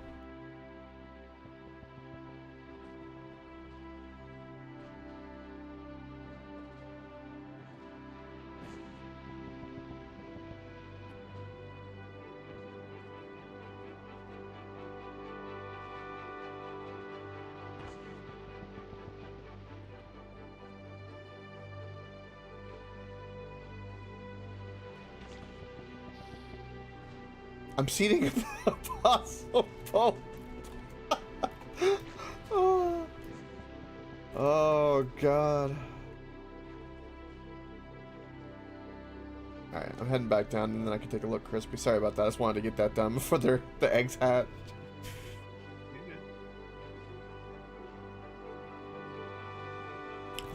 Speaker 1: I'm seeding a possible boat. Oh god. Alright, I'm heading back down and then I can take a look, Crispy. Sorry about that. I just wanted to get that done before the eggs hatch.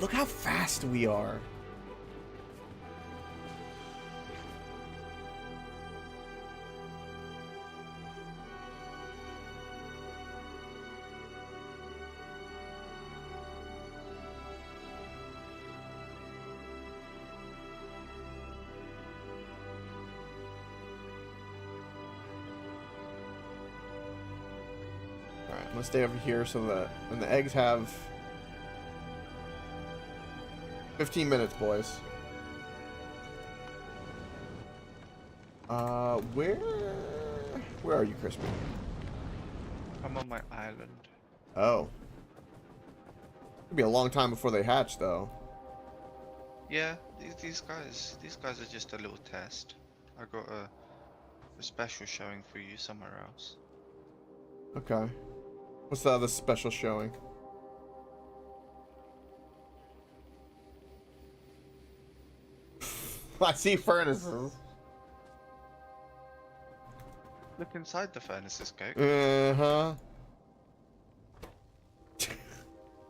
Speaker 1: Look how fast we are. I'm gonna stay over here so that when the eggs have 15 minutes, boys. Where are you, Crispy?
Speaker 3: I'm on my island.
Speaker 1: Oh. It'll be a long time before they hatch, though.
Speaker 3: Yeah, these guys are just a little test. I got a special showing for you somewhere else.
Speaker 1: Okay. What's the other special showing? I see furnaces.
Speaker 3: Look inside the furnaces, Coke.
Speaker 1: Uh-huh.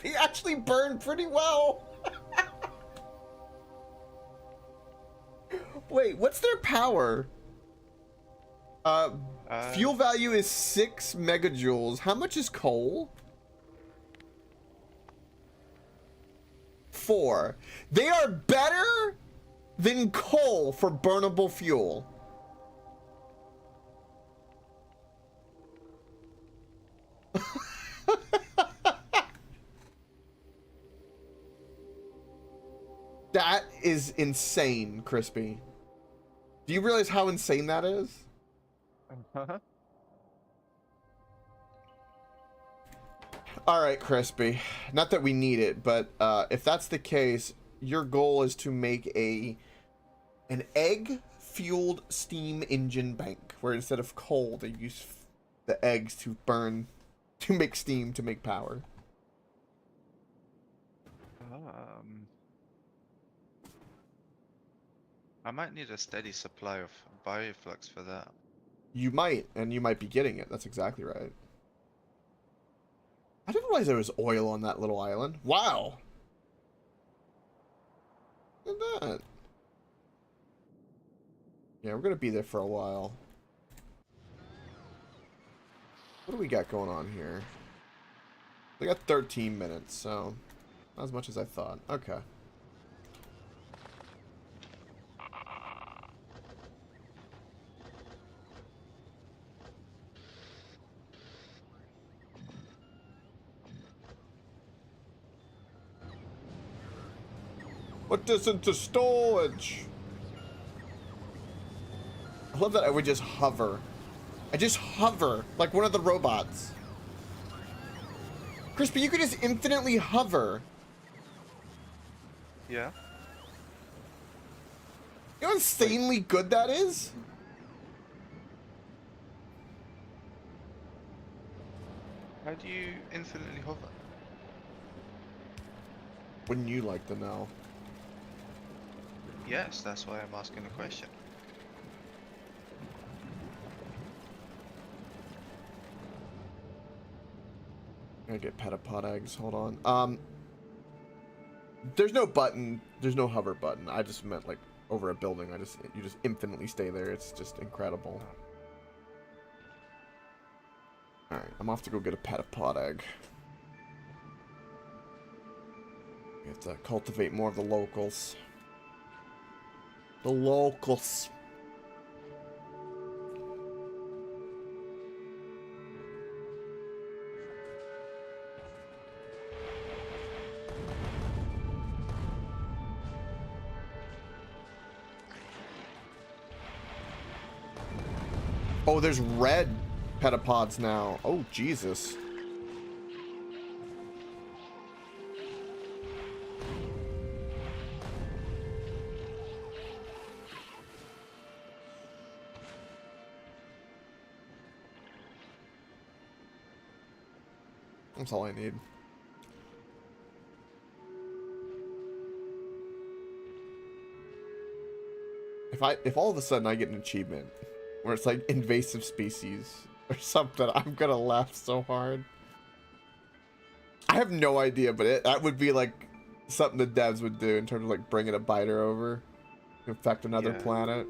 Speaker 1: They actually burn pretty well. Wait, what's their power? Fuel value is 6 megajoules. How much is coal? 4. They are better than coal for burnable fuel. That is insane, Crispy. Do you realize how insane that is? Alright, Crispy. Not that we need it, but if that's the case, your goal is to make an egg-fueled steam engine bank, where instead of coal, they use the eggs to burn, to make steam, to make power.
Speaker 3: I might need a steady supply of bioflux for that.
Speaker 1: You might, and you might be getting it. That's exactly right. I didn't realize there was oil on that little island. Wow. Look at that. Yeah, we're going to be there for a while. What do we got going on here? We got 13 minutes, so not as much as I thought. Okay. Put this into storage. I love that I would just hover. I just hover like one of the robots. Crispy, you could just infinitely hover.
Speaker 3: Yeah.
Speaker 1: You know how insanely good that is?
Speaker 3: How do you infinitely hover?
Speaker 1: Wouldn't you like to know?
Speaker 3: Yes, that's why I'm asking the question.
Speaker 1: I gotta get petapod eggs. Hold on. There's no button. There's no hover button. I just meant like over a building. You just infinitely stay there. It's just incredible. All right, I'm off to go get a petapod egg. We have to cultivate more of the locals. The locals. Oh, there's red petapods now. Oh, Jesus. That's all I need. If all of a sudden I get an achievement where it's like invasive species or something, I'm gonna laugh so hard. I have no idea, but that would be like something the devs would do in terms of like bringing a biter over to infect another planet.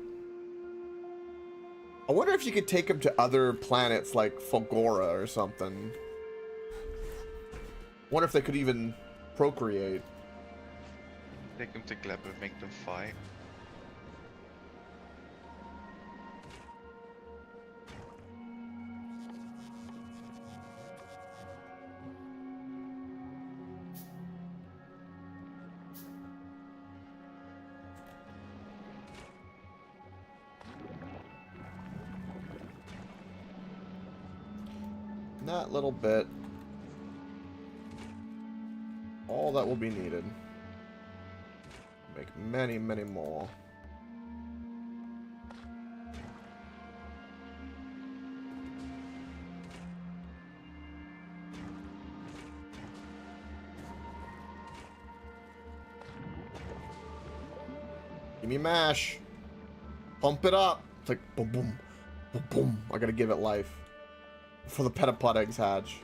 Speaker 1: I wonder if you could take them to other planets like Fulgora or something. Wonder if they could even procreate.
Speaker 3: Take them to Glebber, make them fight.
Speaker 1: That little bit. All that will be needed. Make many, many more. Give me mash. Pump it up. It's like boom, boom, boom, boom. I gotta give it life. Before the petapod eggs hatch.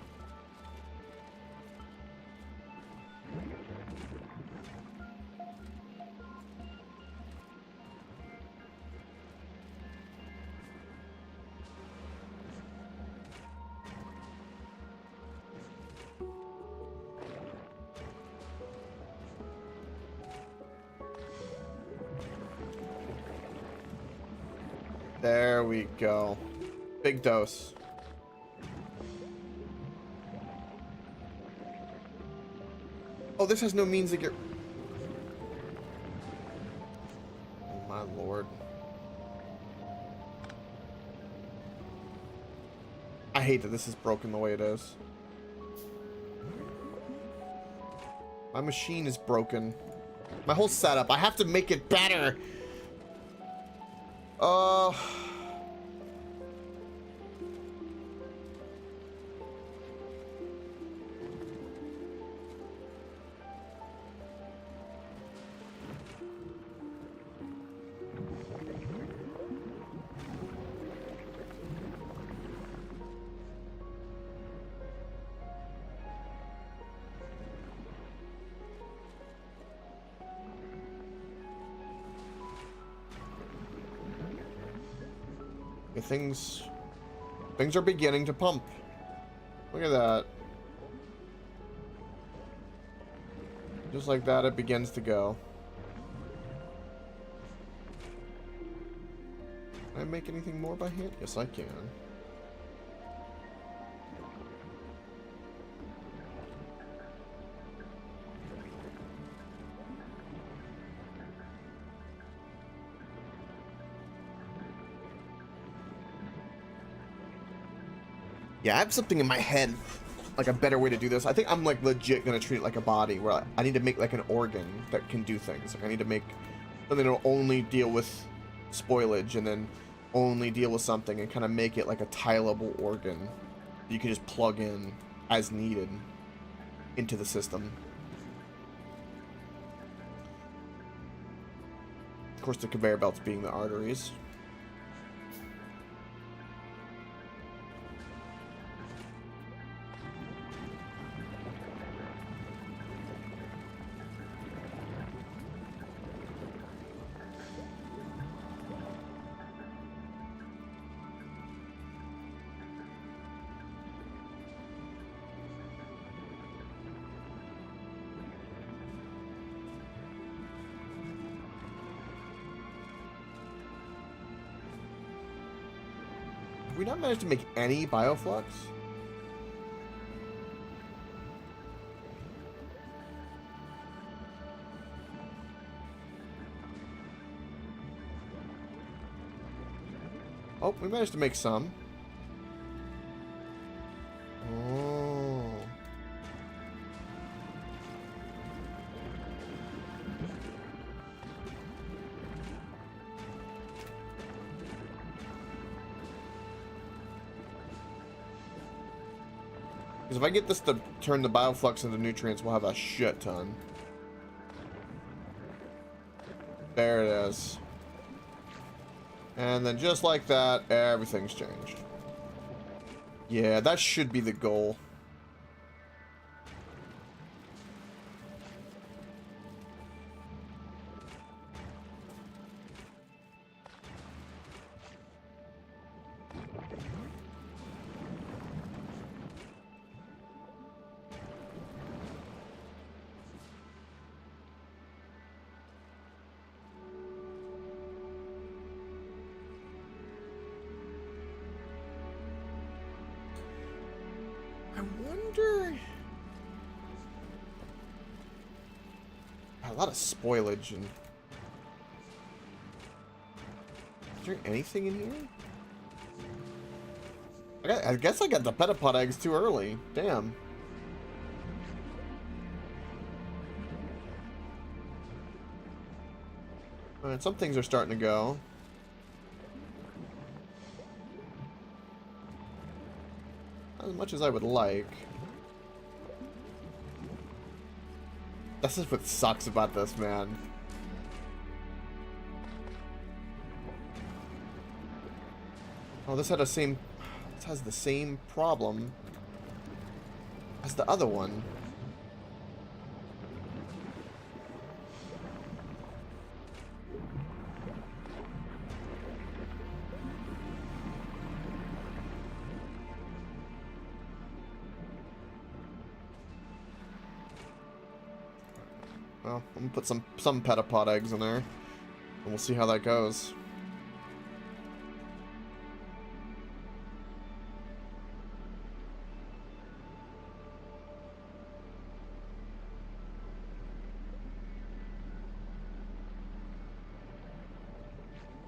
Speaker 1: There we go. Big dose. Oh, this has no means to get... Oh, my lord. I hate that this is broken the way it is. My machine is broken. My whole setup. I have to make it better. Things are beginning to pump. Look at that. Just like that, it begins to go. Can I make anything more by hand? Yes, I can. Yeah, I have something in my head, like a better way to do this. I think I'm like legit gonna treat it like a body, where I need to make like an organ that can do things. Like I need to make something that'll only deal with spoilage and then only deal with something and kind of make it like a tileable organ you can just plug in as needed into the system. Of course, the conveyor belts being the arteries. we not managed to make any bioflux? Oh, we managed to make some. Oh. Because if I get this to turn the bioflux into nutrients, we'll have a shit ton. There it is. And then just like that, everything's changed. Yeah, that should be the goal. I wonder... A lot of spoilage and... Is there anything in here? I guess I got the petapod eggs too early. Damn. Alright, some things are starting to go. Not as much as I would like. This is what sucks about this, man. Oh, this has the same problem as the other one. Well, I'm gonna put some petapod eggs in there, and we'll see how that goes.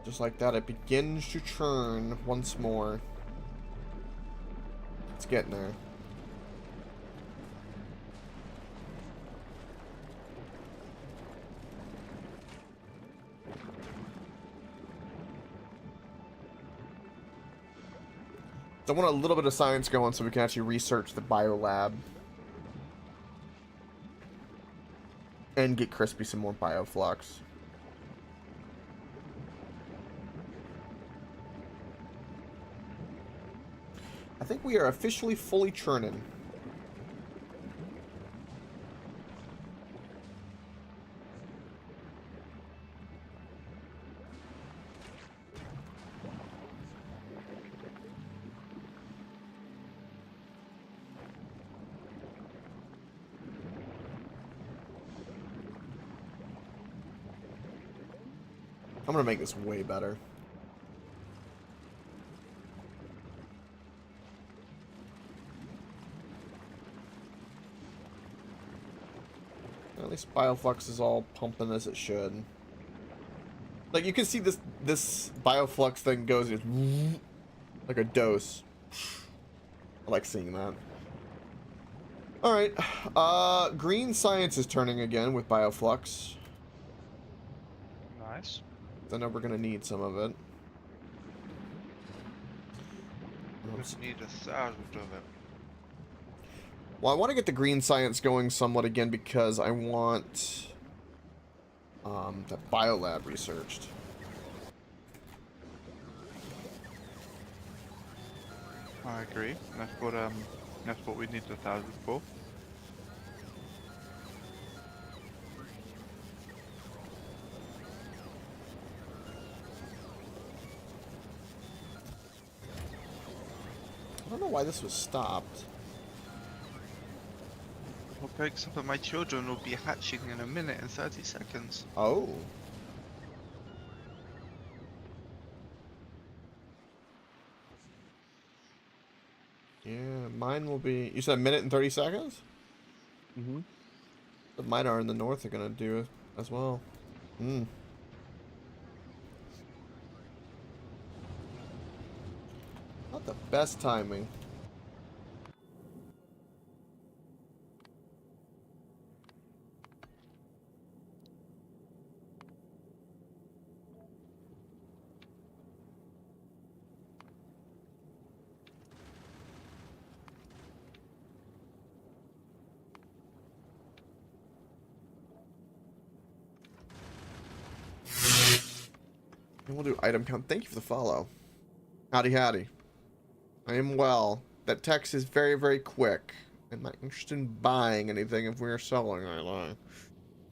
Speaker 1: Just like that, it begins to churn once more. It's getting there. I want a little bit of science going so we can actually research the biolab. And get Crispy some more bioflux. I think we are officially fully churning. I'm gonna make this way better. At least bioflux is all pumping as it should. Like you can see this bioflux thing goes like a dose. I like seeing that. Alright, green science is turning again with bioflux.
Speaker 3: Nice.
Speaker 1: I know we're gonna need some of it.
Speaker 3: We need 1,000 of it.
Speaker 1: Well, I want to get the green science going somewhat again because I want the biolab researched.
Speaker 3: I agree. That's what we need 1,000 for.
Speaker 1: I don't know why this was stopped.
Speaker 3: What breaks up at my children will be hatching in a minute and 30 seconds.
Speaker 1: Oh. Yeah, mine will be. You said a minute and 30 seconds?
Speaker 4: Mm-hmm.
Speaker 1: The mine are in the north are gonna do it as well. Hmm. Not the best timing. And we'll do item count. Thank you for the follow. Howdy, howdy. I am well. That text is very, very quick. I'm not interested in buying anything if we are selling anything.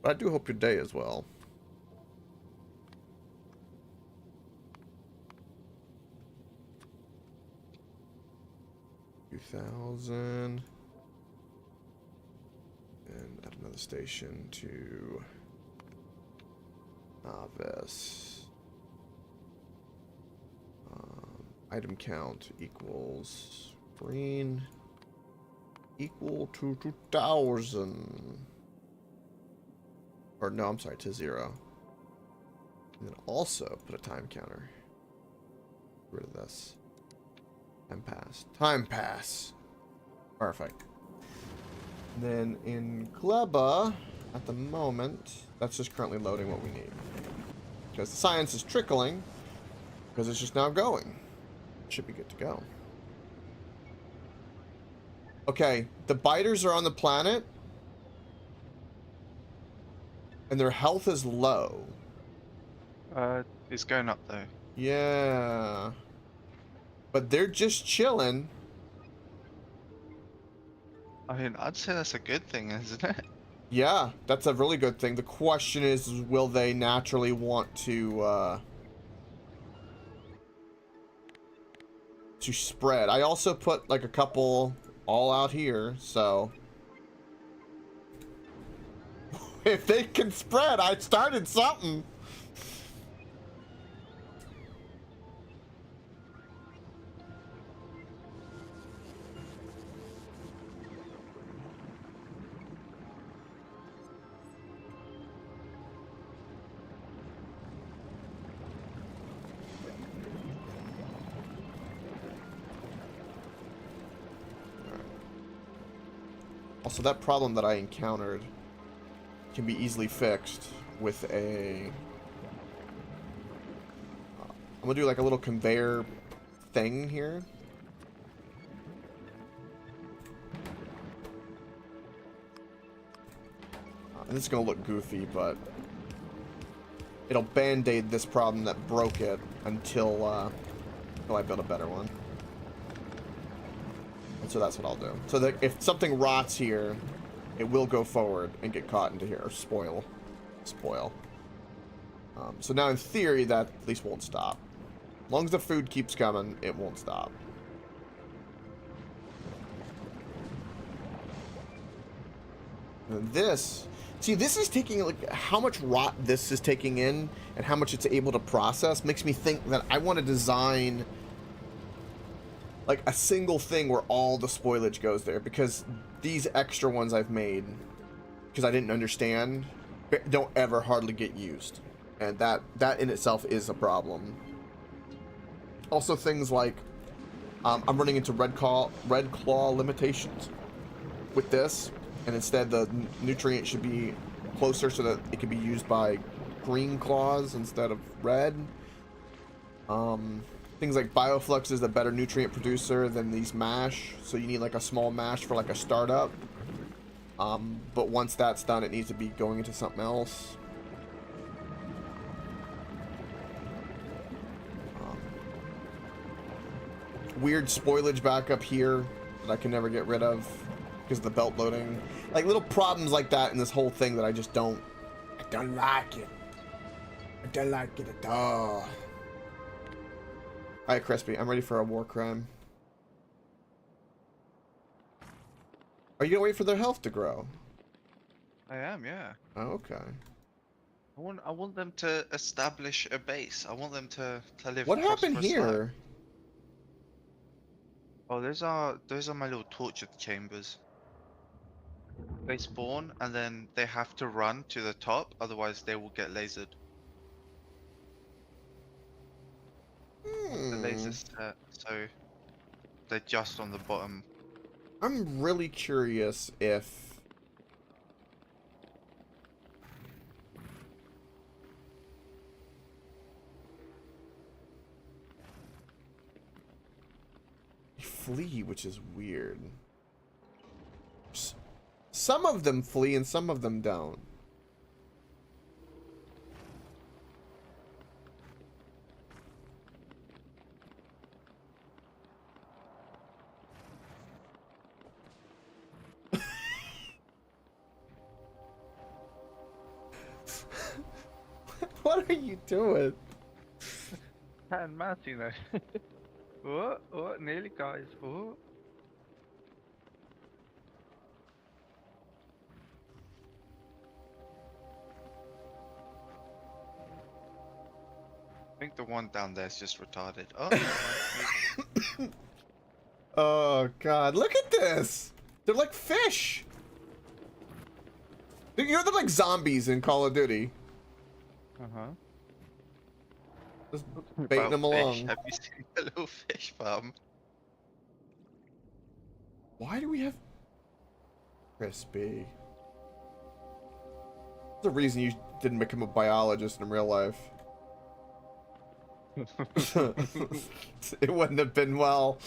Speaker 1: But I do hope your day is well. $2,000. And add another station to novice. Item count equals green equal to 2,000. Or no, I'm sorry, to 0. And then also put a time counter. Get rid of this. Time pass. Time pass. Perfect. And then in Gleba, at the moment, that's just currently loading what we need. Because the science is trickling, because it's just now going. Should be good to go. Okay, the biters are on the planet, and their health is low.
Speaker 3: It's going up though.
Speaker 1: Yeah. But they're just chilling.
Speaker 3: I mean, I'd say that's a good thing, isn't it?
Speaker 1: Yeah, that's a really good thing. The question is will they naturally want to spread? I also put like a couple all out here, so if they can spread, I started something. Also, that problem that I encountered can be easily fixed with a... I'm gonna do like a little conveyor thing here. And this is gonna look goofy, but it'll band-aid this problem that broke it until I build a better one. And so that's what I'll do. So that if something rots here, it will go forward and get caught into here, or spoil. So now in theory, that at least won't stop. As long as the food keeps coming, it won't stop. And this, see, this is taking, like, how much rot this is taking in and how much it's able to process makes me think that I want to design like a single thing where all the spoilage goes there, because these extra ones I've made, because I didn't understand, don't ever hardly get used. And that in itself is a problem. Also things like, I'm running into red claw limitations with this, and instead the nutrient should be closer so that it can be used by green claws instead of red. Things like Bioflux is a better nutrient producer than these mash, so you need like a small mash for like a startup. But once that's done, it needs to be going into something else. Weird spoilage back up here that I can never get rid of because of the belt loading. Like little problems like that in this whole thing that I just don't like it. I don't like it at all. Alright, Crispy, I'm ready for a war crime. Are you gonna wait for their health to grow?
Speaker 3: I am, yeah.
Speaker 1: Oh, okay.
Speaker 3: I want them to establish a base. I want them to live
Speaker 1: What happened
Speaker 3: prosperous life.
Speaker 1: here?
Speaker 3: Oh, those are my little torture chambers. They spawn and then they have to run to the top, otherwise they will get lasered. The laser's set, so they're just on the bottom.
Speaker 1: I'm really curious if they flee, which is weird. Some of them flee and some of them don't. What are you doing?
Speaker 4: Cat and mouse, you know. Oh, nearly, guys. Oh.
Speaker 3: I think the one down there is just retarded. Oh, never mind.
Speaker 1: Oh god, look at this! They're like fish! You know, they're like zombies in Call of Duty.
Speaker 4: Uh-huh.
Speaker 1: Just baiting them
Speaker 3: About
Speaker 1: along.
Speaker 3: fish. Have you seen the little fish farm?
Speaker 1: Why do we have crispy? The reason you didn't become a biologist in real life. It wouldn't have been well.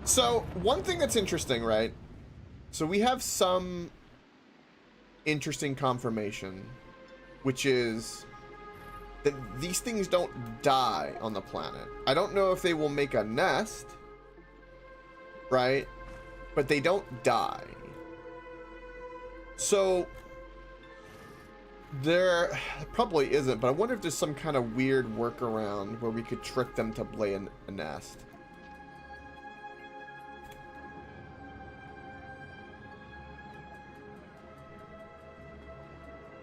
Speaker 1: So, one thing that's interesting, right? So we have some interesting confirmation, which is that these things don't die on the planet. I don't know if they will make a nest, right? But they don't die. So there probably isn't, but I wonder if there's some kind of weird workaround where we could trick them to lay a nest.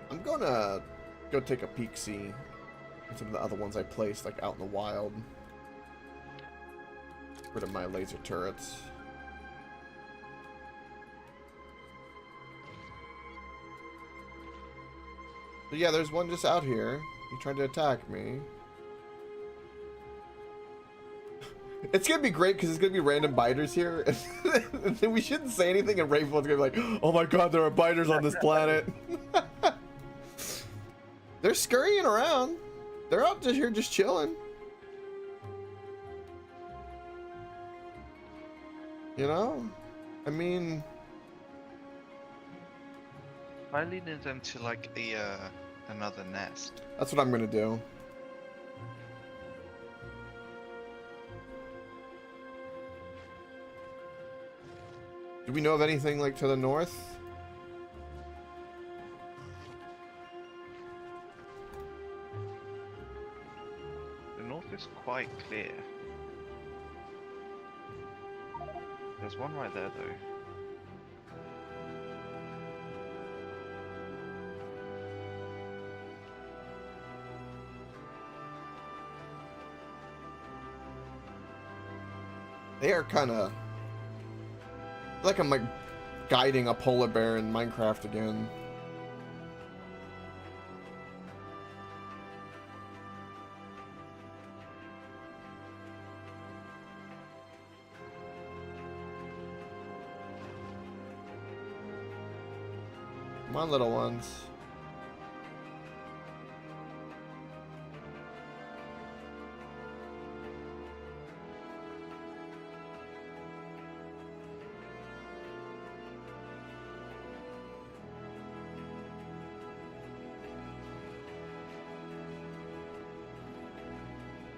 Speaker 1: I'm gonna go take a peek-see at some of the other ones I placed, like out in the wild. Get rid of my laser turrets. But yeah, there's one just out here. He tried to attack me. It's gonna be great because it's gonna be random biters here. And then we shouldn't say anything, and Raven's gonna be like, "Oh my god, there are biters on this planet." They're scurrying around. They're out here just chilling. You know? I mean...
Speaker 3: Try leading them to like another nest.
Speaker 1: That's what I'm gonna do. Do we know of anything like to the north?
Speaker 3: The north is quite clear. There's one right there though.
Speaker 1: They are kind of like I'm like guiding a polar bear in Minecraft again. Come on, little ones.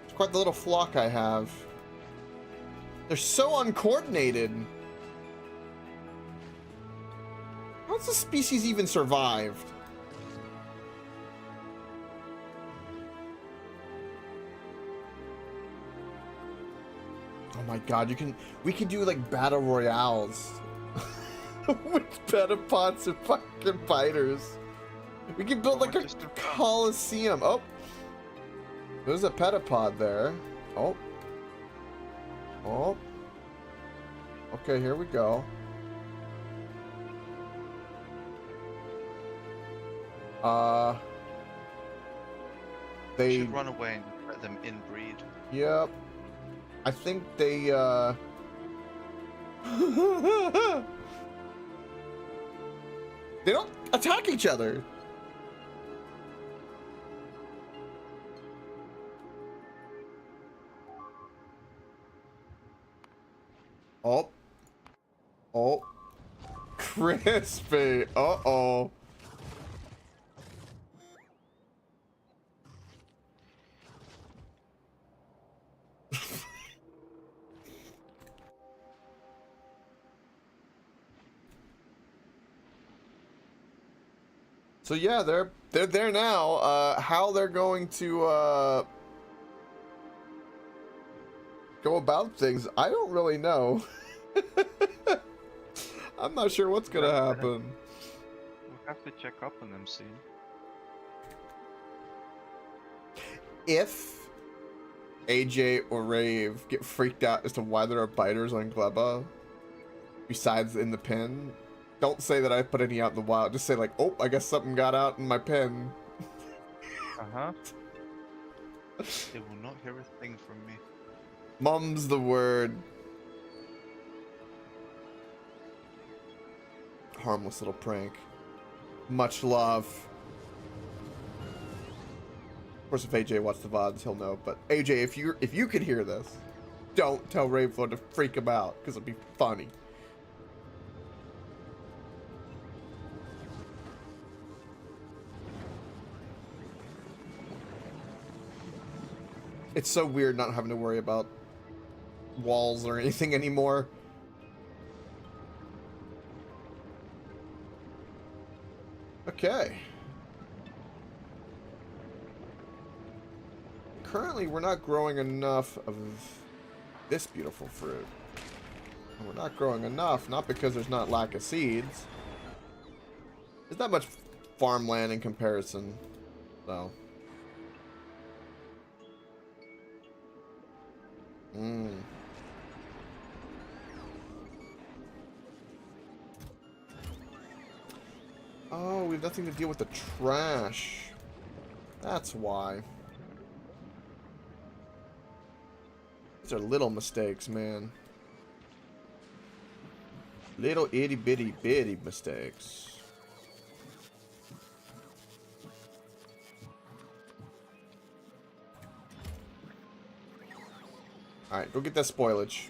Speaker 1: It's quite the little flock I have. They're so uncoordinated. How's this species even survived? Oh my god, we can do like battle royales with petapods and fucking fighters. We can build like a coliseum. Oh, There's a pedipod there. Oh. Oh. Okay, here we go.
Speaker 3: You
Speaker 1: They...
Speaker 3: should run away and let them inbreed.
Speaker 1: Yep. I think they, They don't attack each other. Oh. Oh. Crispy. Uh-oh. So yeah, they're there now. How they're going to go about things, I don't really know. I'm not sure what's gonna happen.
Speaker 4: We'll have to check up on them soon.
Speaker 1: If AJ or Rave get freaked out as to why there are biters on Gleba, besides in the pen, don't say that I put any out in the wild. Just say like, oh, I guess something got out in my pen.
Speaker 4: Uh-huh.
Speaker 3: They will not hear a thing from me.
Speaker 1: Mum's the word. Harmless little prank. Much love. Of course, if AJ watched the VODs, he'll know. But AJ, if you could hear this, don't tell Raveflow to freak him out, because it'd be funny. It's so weird not having to worry about walls or anything anymore. Okay. Currently, we're not growing enough of this beautiful fruit. And we're not growing enough, not because there's not lack of seeds. There's not much farmland in comparison, though. Oh, we have nothing to deal with the trash. That's why. These are little mistakes, man. Little itty bitty bitty mistakes. Alright, go get that spoilage.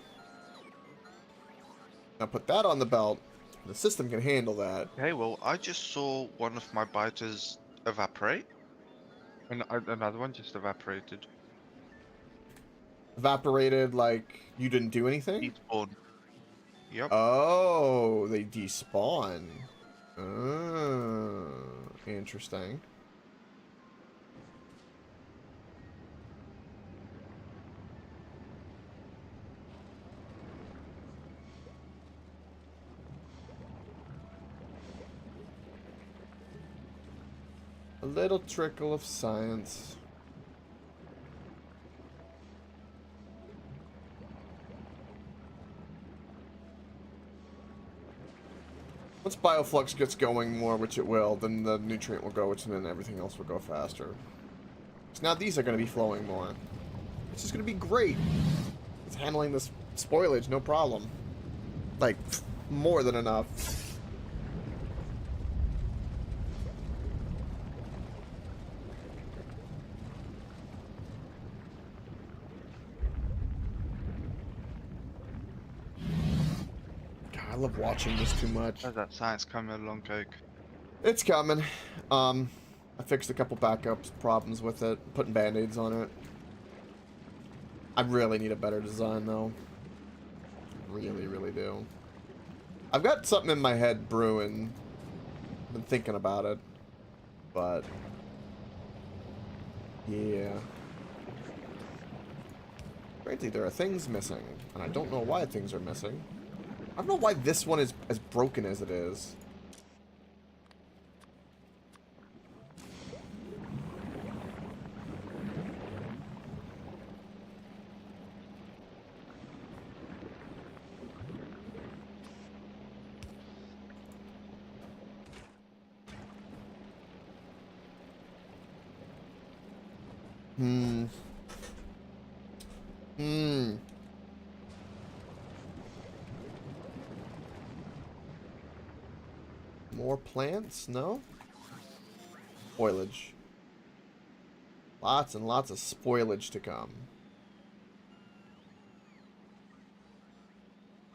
Speaker 1: Now put that on the belt. The system can handle that.
Speaker 3: Hey, well, I just saw one of my biters evaporate.
Speaker 4: And another one just evaporated.
Speaker 1: Evaporated like you didn't do anything?
Speaker 3: Despawn. Yep.
Speaker 1: Oh, they despawn. Oh, interesting. A little trickle of science. Once Bioflux gets going more, which it will, then the nutrient will go, which then everything else will go faster. So now these are going to be flowing more. It's just going to be great. It's handling this spoilage, no problem. Like, more than enough. I love watching this too much.
Speaker 3: How's that science coming along, Coke?
Speaker 1: It's coming. I fixed a couple backups problems with it, putting band-aids on it. I really need a better design though. Really, really do. I've got something in my head brewing. I've been thinking about it. But yeah. Frankly, there are things missing, and I don't know why things are missing. I don't know why this one is as broken as it is. Hmm. More plants? No? Spoilage. Lots and lots of spoilage to come.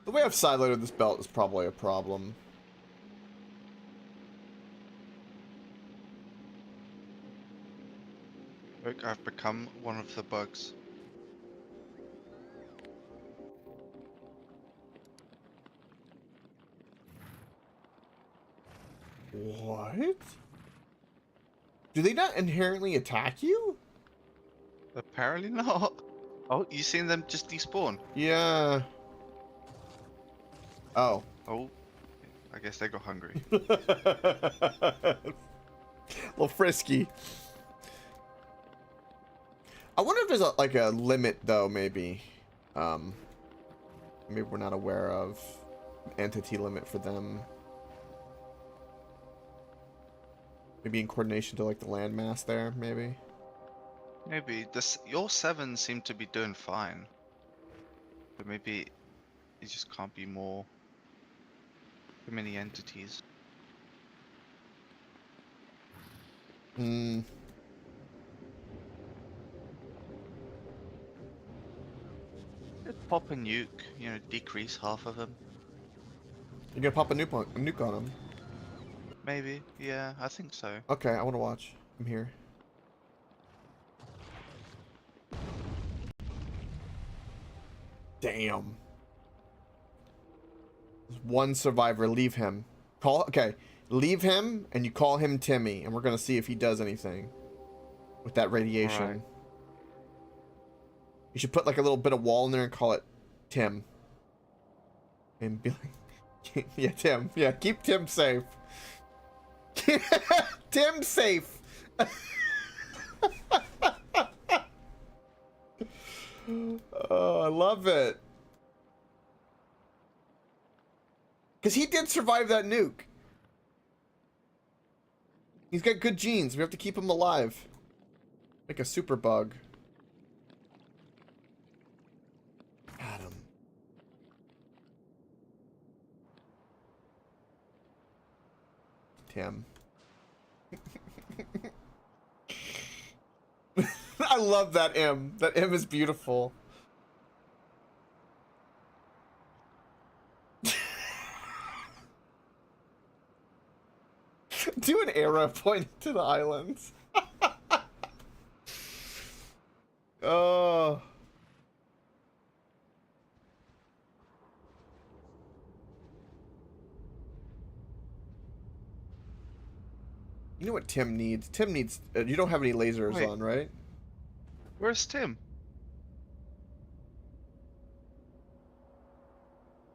Speaker 1: The way I've sideloaded this belt is probably a problem.
Speaker 3: Look, I've become one of the bugs.
Speaker 1: What? Do they not inherently attack you?
Speaker 3: Apparently not. Oh, you seen them just despawn?
Speaker 1: Yeah. Oh.
Speaker 3: Oh, I guess they got hungry.
Speaker 1: A little frisky. I wonder if there's like a limit though, maybe. Maybe we're not aware of entity limit for them. Maybe in coordination to like the landmass there, maybe.
Speaker 3: Maybe your 7 seem to be doing fine, but maybe it just can't be more too many entities.
Speaker 1: Hmm.
Speaker 3: Just pop a nuke, decrease half of them.
Speaker 1: You're gonna pop a nuke on them.
Speaker 3: Maybe, yeah, I think so.
Speaker 1: Okay, I want to watch. I'm here. Damn. There's one survivor. Leave him. Okay. Leave him, and you call him Timmy, and we're gonna see if he does anything with that radiation.
Speaker 3: Alright.
Speaker 1: You should put like a little bit of wall in there and call it Tim. And be like, yeah, Tim. Yeah, keep Tim safe. Tim safe. Oh, I love it. Because he did survive that nuke. He's got good genes. We have to keep him alive. Like a super bug. Got him. Tim. I love that M. That M is beautiful. Do an arrow pointing to the islands. Oh. You know what Tim needs? Tim needs... you don't have any lasers
Speaker 3: Wait.
Speaker 1: on, right?
Speaker 3: Where's Tim?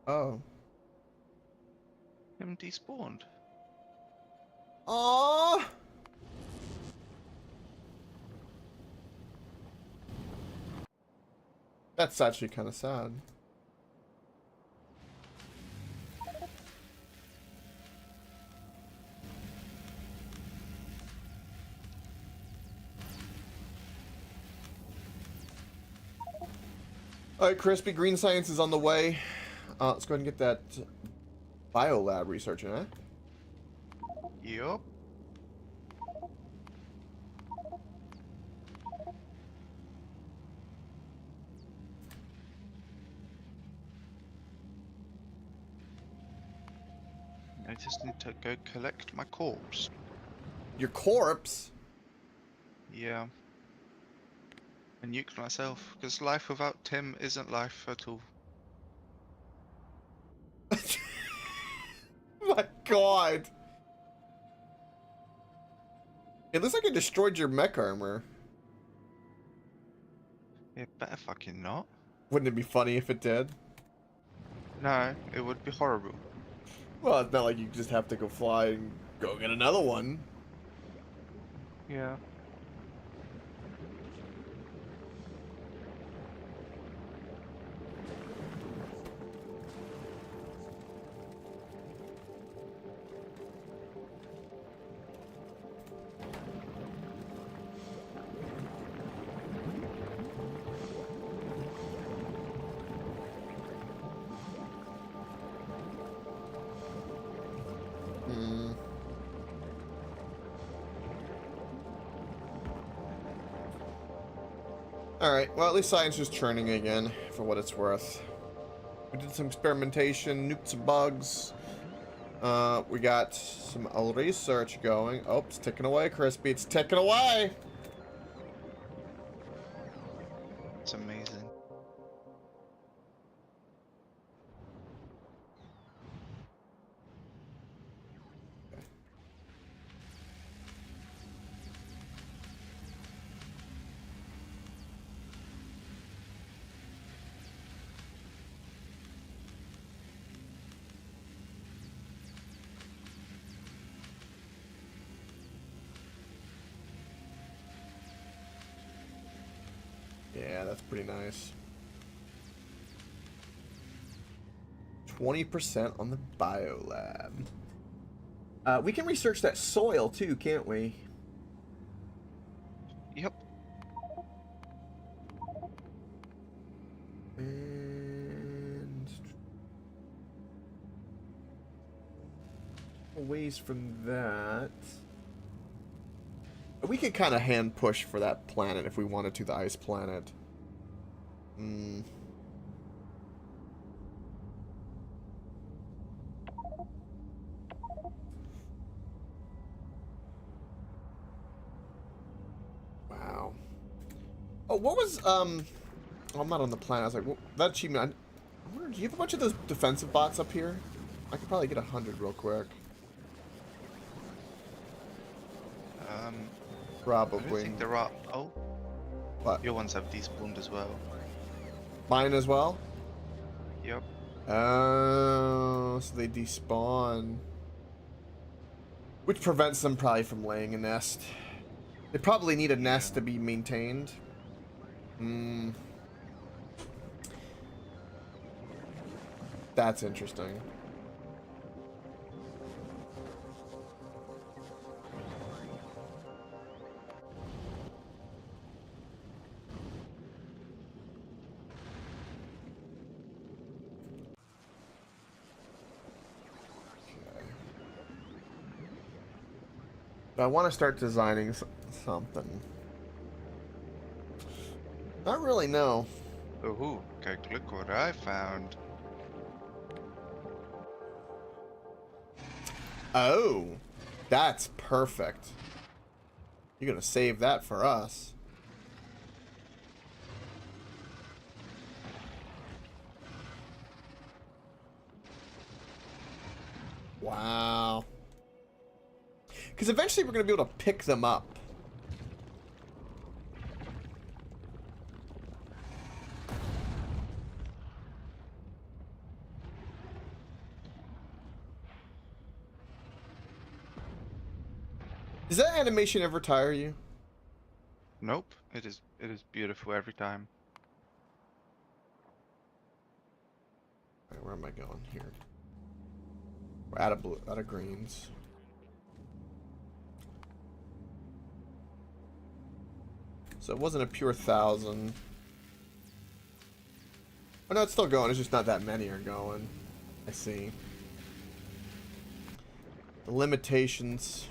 Speaker 1: Oh.
Speaker 3: Him despawned.
Speaker 1: Aww. That's actually kind of sad. Alright, Crispy Green Science is on the way. Let's go ahead and get that biolab researching, eh?
Speaker 3: Yup. I just need to go collect my corpse.
Speaker 1: Your corpse?
Speaker 3: Yeah. And nuke myself, because life without Tim isn't life at all.
Speaker 1: My god. It looks like it destroyed your mech armor.
Speaker 3: It better fucking not.
Speaker 1: Wouldn't it be funny if it did?
Speaker 3: No, it would be horrible.
Speaker 1: Well, it's not like you just have to go fly and go get another one.
Speaker 4: Yeah.
Speaker 1: Hmm. Alright, well, at least science is churning again, for what it's worth. We did some experimentation, nuked some bugs. We got some research going. Oh, it's ticking away, Crispy. It's ticking away!
Speaker 3: It's amazing.
Speaker 1: Yeah, that's pretty nice. 20% on the biolab. We can research that soil too, can't we?
Speaker 3: Yep.
Speaker 1: And ways from that. We could kind of hand push for that planet if we wanted to, the ice planet. Hmm. Wow. Oh, what was, oh, I'm not on the planet. I was like, well, that achievement, I wonder, do you have a bunch of those defensive bots up here? I could probably get 100 real quick.
Speaker 3: I
Speaker 1: Probably.
Speaker 3: don't think there are. Oh,
Speaker 1: What?
Speaker 3: your ones have despawned as well.
Speaker 1: Mine as well?
Speaker 3: Yep.
Speaker 1: Oh, so they despawn. Which prevents them probably from laying a nest. They probably need a nest to be maintained. Hmm. That's interesting. I want to start designing something. Not really, no.
Speaker 3: Oh, okay, look what I found.
Speaker 1: Oh, that's perfect. You're gonna save that for us. Wow. Because eventually we're gonna be able to pick them up. Does that animation ever tire you?
Speaker 3: Nope. It is beautiful every time.
Speaker 1: Alright, where am I going here? We're out of blue, out of greens. So it wasn't a pure 1,000. Oh no, it's still going. It's just not that many are going. I see. The limitations.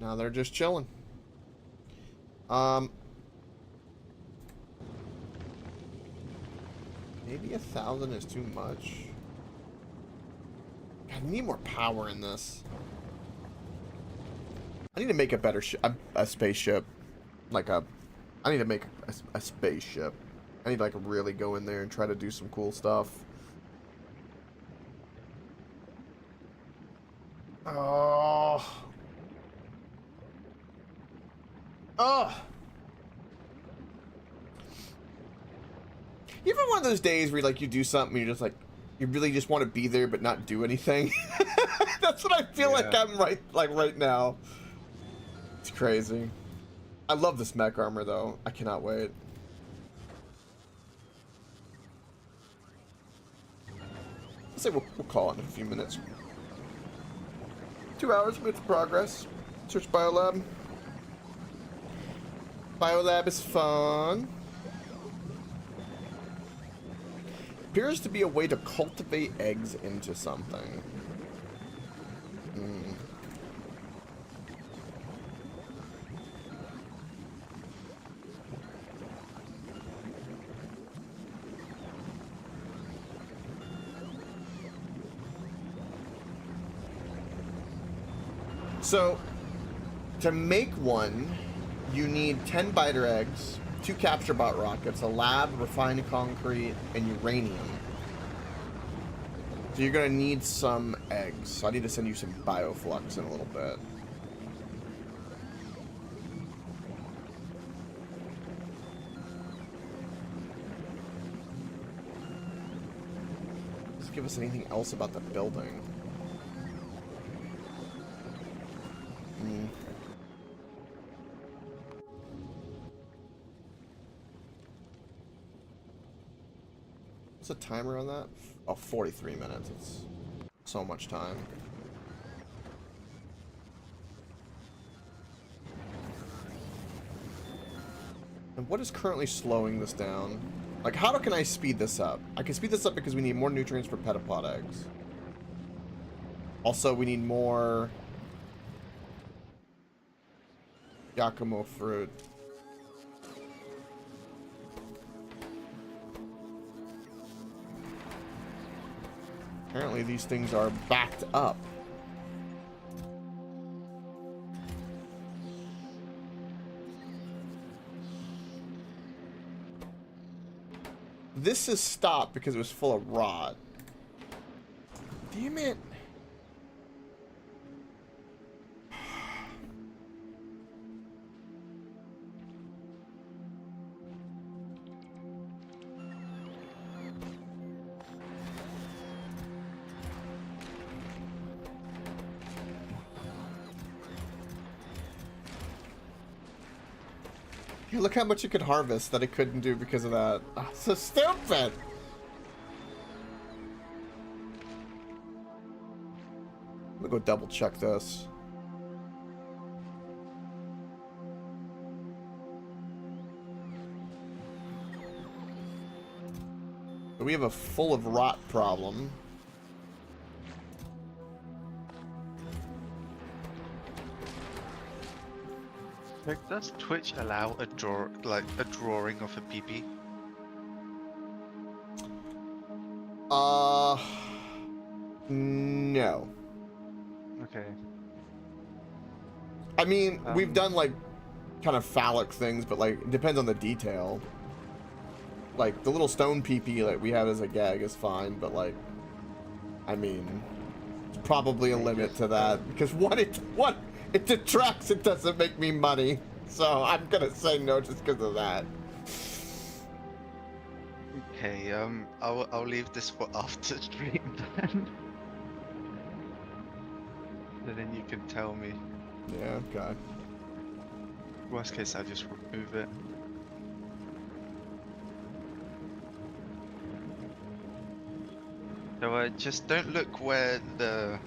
Speaker 1: Now they're just chilling. Maybe 1,000 is too much. God, I need more power in this. I need to make a better a spaceship. Like a... I need to make a spaceship. I need to like really go in there and try to do some cool stuff. Oh... Oh! You ever one of those days where like you do something and you're just like, you really just want to be there but not do anything? That's what I feel like I'm right now. It's crazy. I love this mech armor though. I cannot wait. Let's say we'll call it in a few minutes. 2 hours, we get to progress. Search Biolab. Biolab is fun. Appears to be a way to cultivate eggs into something. Hmm. So, to make one, you need 10 biter eggs, 2 capture bot rockets, a lab, refined concrete, and uranium. So you're gonna need some eggs. So I need to send you some bioflux in a little bit. Does it give us anything else about the building? What's the timer on that? Oh, 43 minutes. It's so much time. And what is currently slowing this down? Like, how can I speed this up? I can speed this up because we need more nutrients for petapod eggs. Also, we need more Yakumo fruit. Apparently these things are backed up. This is stopped because it was full of rot. Damn it. Look how much you could harvest that it couldn't do because of that. Oh, so stupid! I'm gonna go double check this. We have a full of rot problem.
Speaker 3: Like, does Twitch allow a drawing of a PP?
Speaker 1: No.
Speaker 3: Okay.
Speaker 1: I mean, we've done like kind of phallic things, but like it depends on the detail. Like the little stone PP that we have as a gag is fine, but like, I mean, there's probably a limit to that because what it detracts, it doesn't make me money. So I'm gonna say no just because of that.
Speaker 3: Okay, I'll leave this for after stream then. So then you can tell me.
Speaker 1: Yeah, okay.
Speaker 3: Worst case, I'll just remove it. So just don't look where the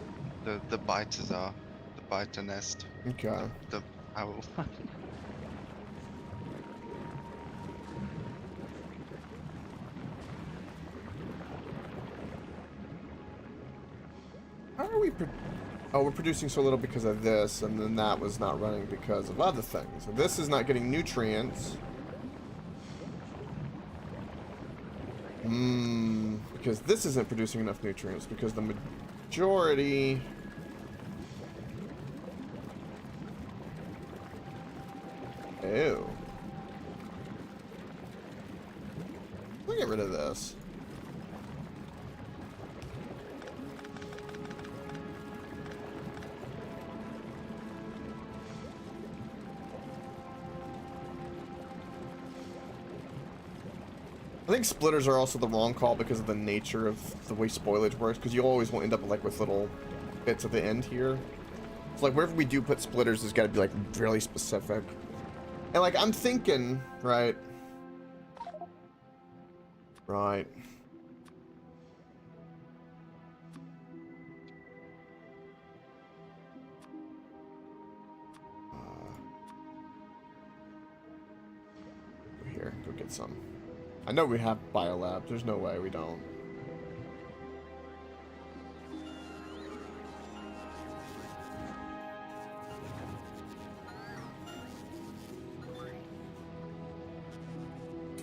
Speaker 3: biters are. The biter nest.
Speaker 1: Okay.
Speaker 3: The owl.
Speaker 1: How are we? Oh, we're producing so little because of this, and then that was not running because of other things. So this is not getting nutrients. Because this isn't producing enough nutrients because the majority. Ew. Let me get rid of this. I think splitters are also the wrong call because of the nature of the way spoilage works, because you always will end up like with little bits at the end here. So like wherever we do put splitters, there's got to be like really specific. And like I'm thinking, right? Right. Here, go get some. I know we have biolabs. There's no way we don't.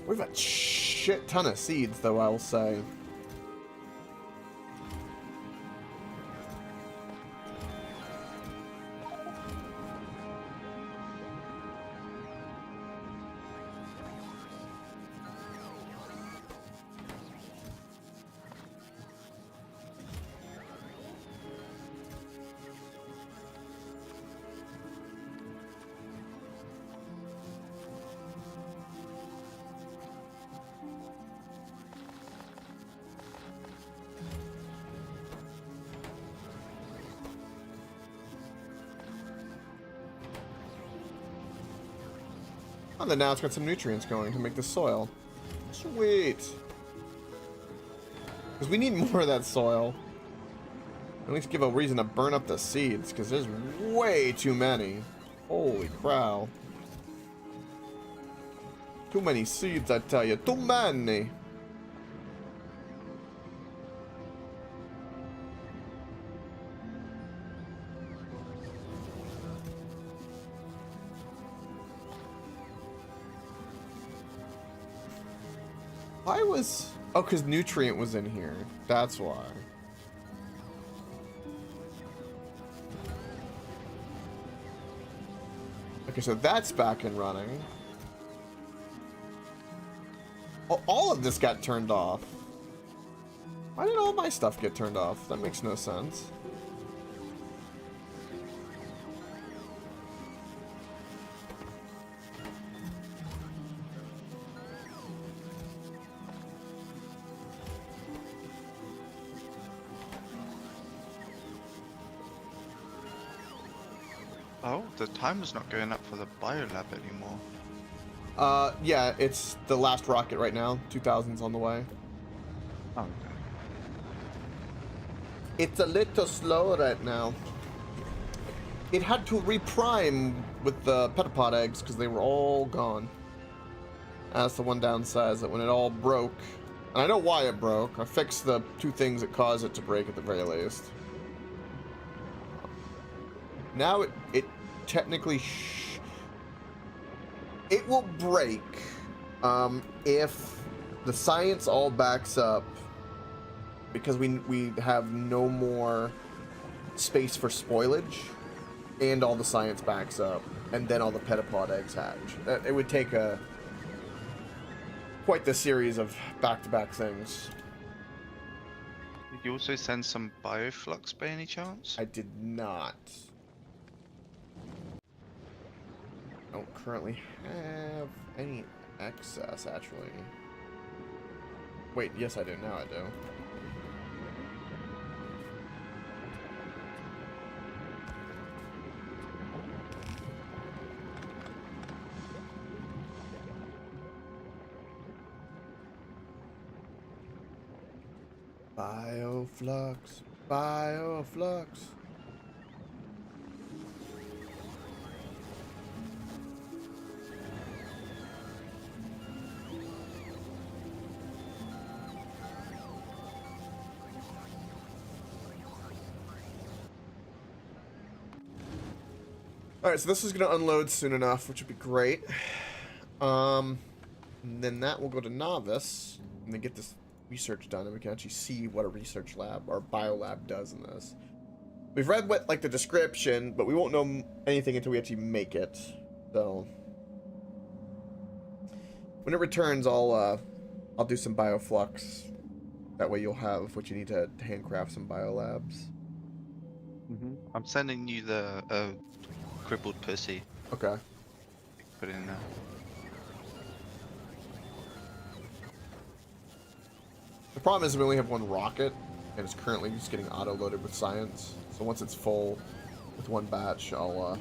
Speaker 1: We have a shit ton of seeds, though, I will say. And then now it's got some nutrients going to make the soil. Sweet. Because we need more of that soil. At least give a reason to burn up the seeds, because there's way too many. Holy crow. Too many seeds, I tell you. Too many. Why was... Oh, because nutrient was in here. That's why. Okay, so that's back and running. Oh, all of this got turned off. Why did all my stuff get turned off? That makes no sense.
Speaker 3: Oh, the timer's not going up for the biolab anymore.
Speaker 1: Yeah, it's the last rocket right now. 2000's on the way.
Speaker 3: Oh, okay.
Speaker 1: It's a little slow right now. It had to reprime with the petapod eggs because they were all gone. That's the one downside, is that when it all broke, and I know why it broke. I fixed the two things that caused it to break at the very least. Now it technically it will break if the science all backs up, because we have no more space for spoilage, and all the science backs up, and then all the petapod eggs hatch. It would take quite the series of back-to-back things.
Speaker 3: Did you also send some bioflux by any chance?
Speaker 1: I did not. I don't currently have any excess, actually. Wait, yes I do. Now I do. Bioflux, bioflux. Alright, so this is going to unload soon enough, which would be great. And then that will go to Novice, and then get this research done, and we can actually see what a research lab or biolab does in this. We've read what, like, the description, but we won't know anything until we actually make it. So when it returns, I'll do some bioflux. That way you'll have what you need to handcraft some biolabs.
Speaker 3: I'm sending you the crippled pussy.
Speaker 1: Okay.
Speaker 3: Put it in there.
Speaker 1: The problem is we only have one rocket, and it's currently just getting auto-loaded with science. So once it's full with one batch, I'll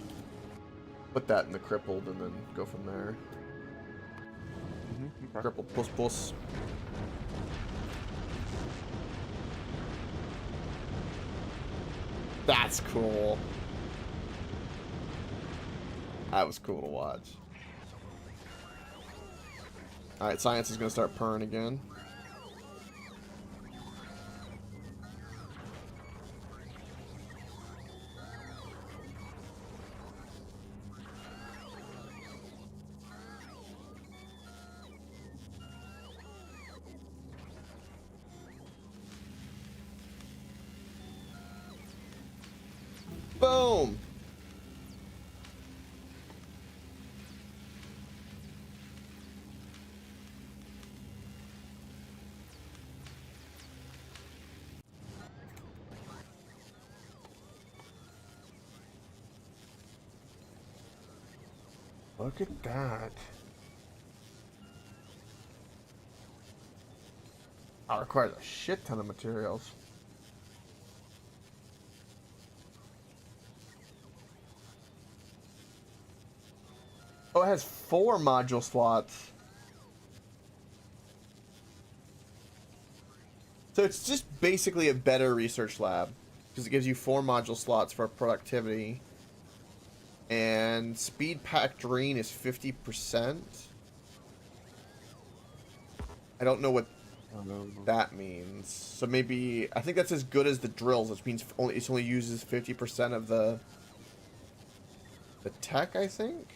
Speaker 1: put that in the crippled and then go from there.
Speaker 3: Okay.
Speaker 1: Crippled plus plus. That's cool. That was cool to watch. Alright, science is gonna start purring again. Boom! Look at that. That requires a shit ton of materials. Oh, it has 4 module slots. So it's just basically a better research lab. Because it gives you 4 module slots for productivity. And speed packed drain is 50%. I don't know what that means. So maybe, I think that's as good as the drills, which means it only uses 50% of the tech, I think?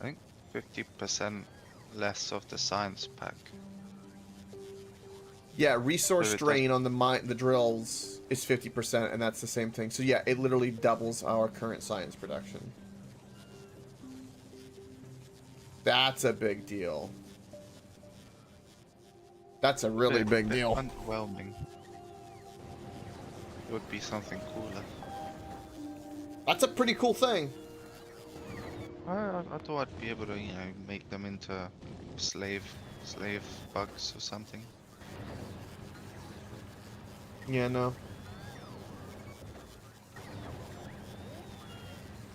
Speaker 3: I think 50% less of the science pack.
Speaker 1: Yeah, resource
Speaker 3: So it
Speaker 1: drain on the drills is 50%, and that's the same thing. So yeah, it literally doubles our current science production. That's a big deal. That's a really big deal.
Speaker 3: Underwhelming. It would be something cooler.
Speaker 1: That's a pretty cool thing.
Speaker 3: I thought I'd be able to, you know, make them into slave bugs or something.
Speaker 1: Yeah, no.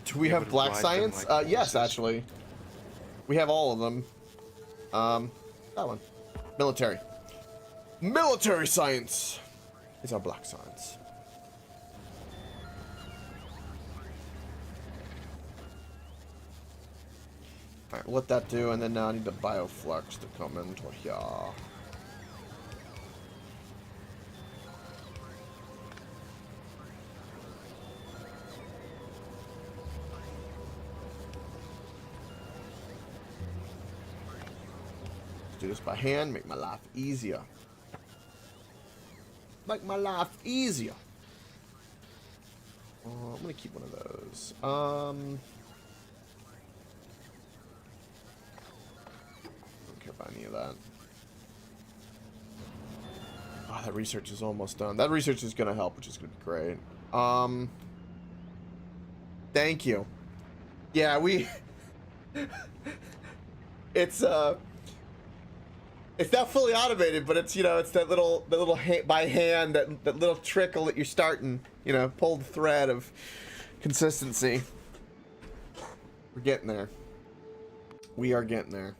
Speaker 1: Do we
Speaker 3: Be able
Speaker 1: have
Speaker 3: to
Speaker 1: black
Speaker 3: ride them
Speaker 1: science?
Speaker 3: like
Speaker 1: Yes,
Speaker 3: horses.
Speaker 1: actually. We have all of them. That one. Military. Military science is our black science. Alright, let that do, and then now I need the bioflux to come into here. Let's do this by hand, make my life easier. Make my life easier. I'm gonna keep one of those. Don't care about any of that. Oh, that research is almost done. That research is gonna help, which is gonna be great. Thank you. Yeah, it's not fully automated, but it's, you know, it's that little by hand, that little trickle that you're starting, you know, pull the thread of consistency. We're getting there. We are getting there.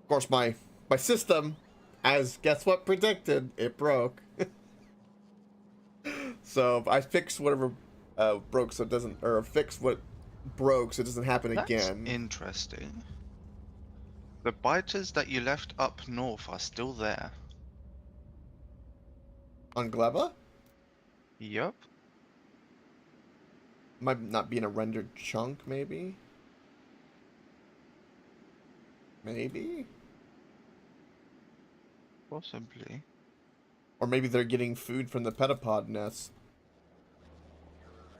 Speaker 1: Of course, my system, as guess what predicted, it broke. So I fixed whatever broke, so it doesn't, or fixed what broke, so it doesn't happen
Speaker 3: That's
Speaker 1: again.
Speaker 3: interesting. The biters that you left up north are still there.
Speaker 1: On Gleba?
Speaker 3: Yup.
Speaker 1: Might not be in a rendered chunk, maybe? Maybe?
Speaker 3: Possibly.
Speaker 1: Or maybe they're getting food from the petapod nest.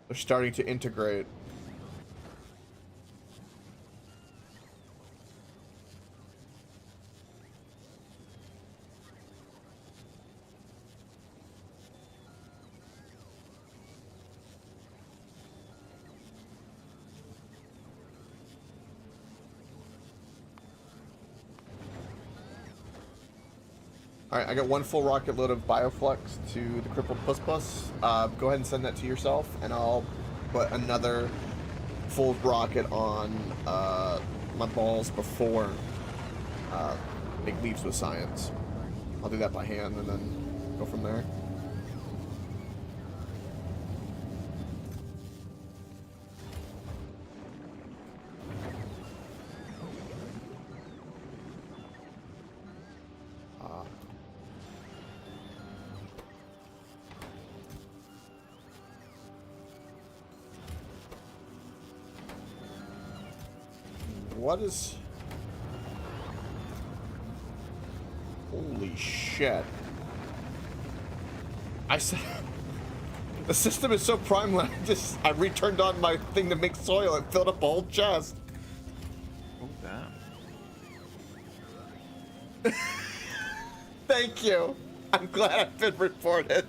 Speaker 1: They're starting to integrate. Alright, I got one full rocket load of bioflux to the crippled puss puss. Go ahead and send that to yourself, and I'll put another full rocket on my balls before Big Leaps with Science. I'll do that by hand and then go from there. what is... Holy shit. I said... The system is so primal, I returned on my thing to make soil and filled up a whole chest.
Speaker 4: Oh, damn.
Speaker 1: Thank you. I'm glad I've been reported.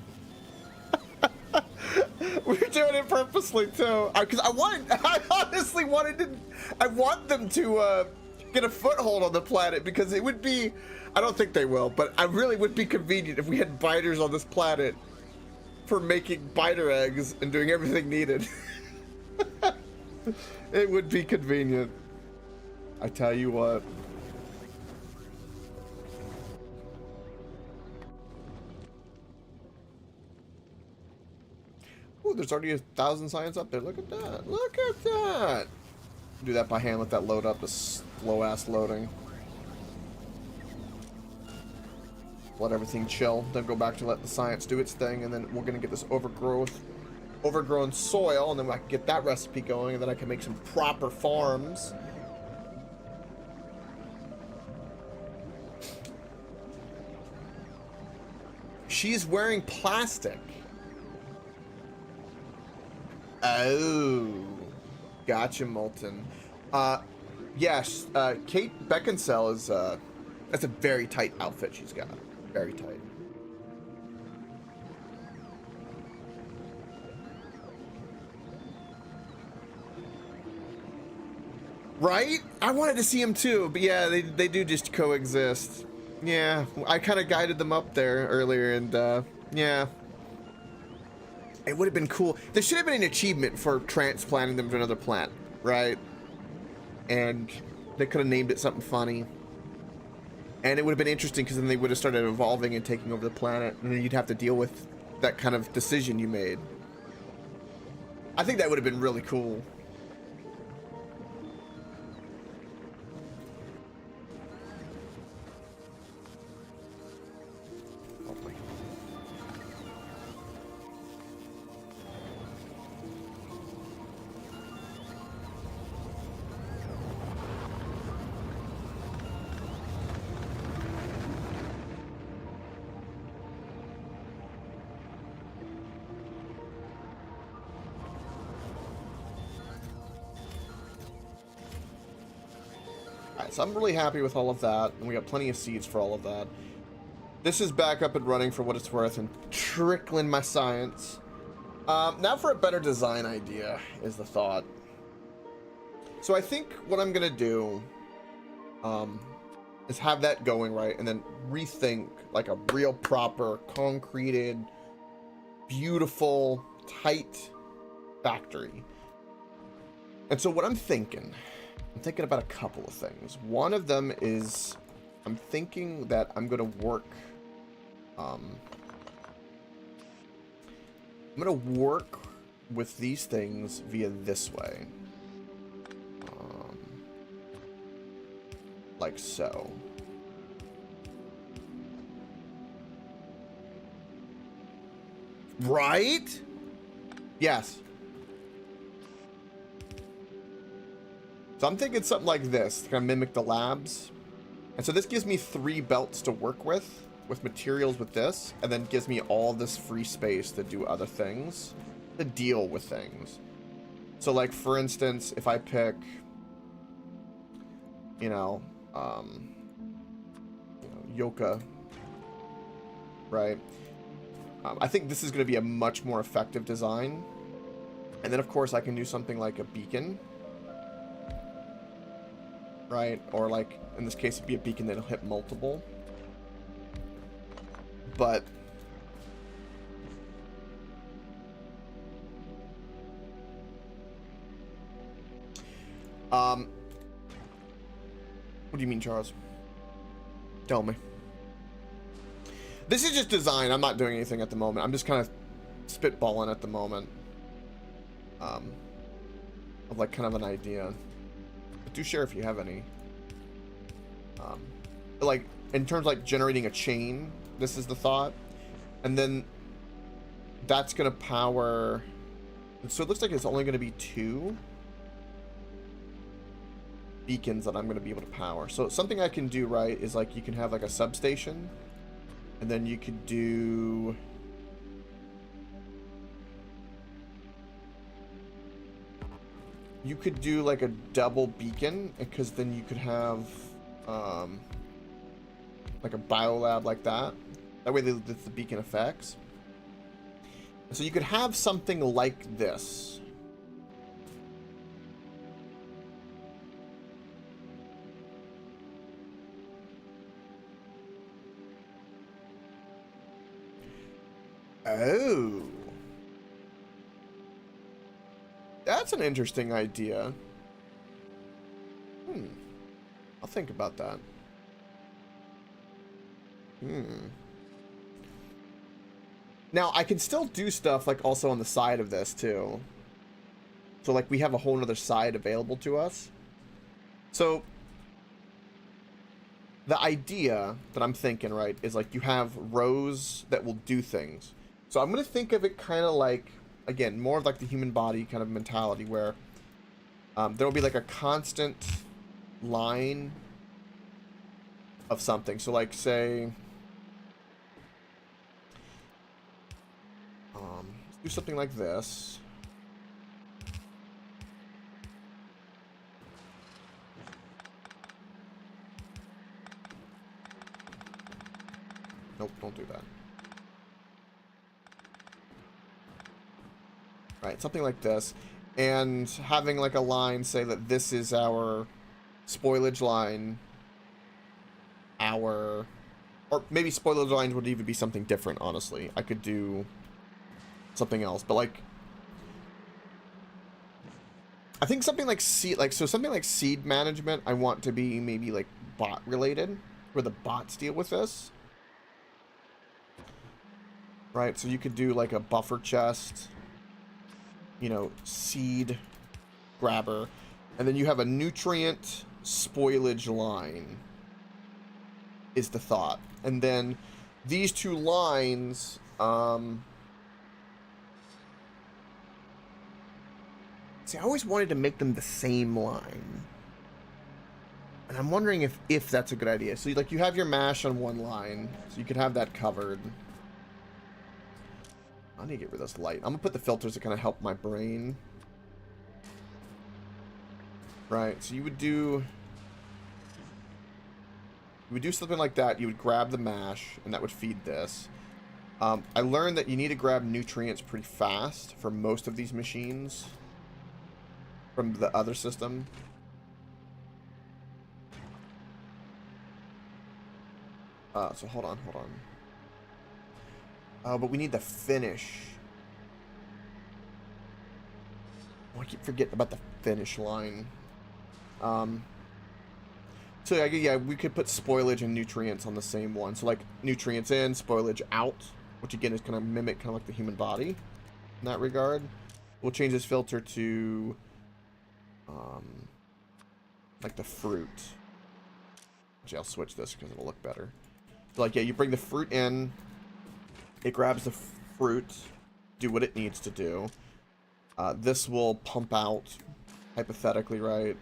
Speaker 1: We're doing it purposely too, because I honestly wanted to. I want them to get a foothold on the planet because it would be. I don't think they will, but I really would be convenient if we had biters on this planet for making biter eggs and doing everything needed. It would be convenient. I tell you what. Ooh, there's already 1,000 science up there. Look at that. Look at that. Do that by hand. Let that load up. The slow ass loading. Let everything chill. Then go back to let the science do its thing. And then we're going to get this overgrown soil. And then I can get that recipe going. And then I can make some proper farms. She's wearing plastic. Oh, gotcha, Molten. Yes, Kate Beckinsale is, that's a very tight outfit she's got. Very tight. Right? I wanted to see him too, but yeah, they do just coexist. Yeah, I kind of guided them up there earlier, and, yeah. It would have been cool. There should have been an achievement for transplanting them to another planet, right? And they could have named it something funny. And it would have been interesting because then they would have started evolving and taking over the planet. And then you'd have to deal with that kind of decision you made. I think that would have been really cool. So I'm really happy with all of that, and we got plenty of seeds for all of that. This is back up and running for what it's worth, and trickling my science. Now for a better design idea is the thought. So I think what I'm gonna do is have that going right, and then rethink like a real proper, concreted, beautiful, tight factory. And so what I'm thinking about a couple of things. One of them is I'm thinking that I'm going to work with these things via this way. Like so. Right? Yes. So I'm thinking something like this, to kind of mimic the labs. And so this gives me 3 belts to work with materials with this, and then gives me all this free space to do other things, to deal with things. So like, for instance, if I pick, Yoka, right? I think this is going to be a much more effective design. And then of course I can do something like a beacon. Right? Or like, in this case, it'd be a beacon that'll hit multiple. But what do you mean, Charles? Tell me. This is just design. I'm not doing anything at the moment. I'm just kind of spitballing at the moment. Of like kind of an idea. But do share if you have any. Like in terms of like generating a chain, this is the thought, and then that's gonna power. So it looks like it's only gonna be 2. beacons that I'm going to be able to power. So something I can do, right, is like you can have like a substation, and then you could do... You could do like a double beacon, because then you could have like a biolab like that. That way the beacon effects. So you could have something like this. Oh. That's an interesting idea. I'll think about that. Now, I can still do stuff, like, also on the side of this, too. So, like, we have a whole nother side available to us. So, the idea that I'm thinking, right, is, like, you have rows that will do things. So, I'm going to think of it kind of like, again, more of, like, the human body kind of mentality, where there will be, like, a constant line of something. So, like, say... let's do something like this. Nope, don't do that. Right, something like this. And having like a line say that this is our spoilage line. Or maybe spoilage lines would even be something different, honestly. I could do something else, but like... I think something like something like seed management, I want to be maybe like bot related, where the bots deal with this. Right, so you could do like a buffer chest, you know, seed grabber, and then you have a nutrient spoilage line, is the thought. And then these two lines, see, I always wanted to make them the same line. And I'm wondering if that's a good idea. So, like, you have your mash on one line, so you could have that covered. I need to get rid of this light. I'm going to put the filters to kind of help my brain. Right, so you would do something like that. You would grab the mash, and that would feed this. I learned that you need to grab nutrients pretty fast for most of these machines from the other system. So hold on. But we need the finish. Oh, I keep forgetting about the finish line. So yeah, we could put spoilage and nutrients on the same one. So like nutrients in, spoilage out, which again is kind of mimic kind of like the human body in that regard. We'll change this filter to like the fruit. Actually, I'll switch this because it'll look better. So like, yeah, you bring the fruit in, it grabs the fruit, do what it needs to do. This will pump out, hypothetically, right,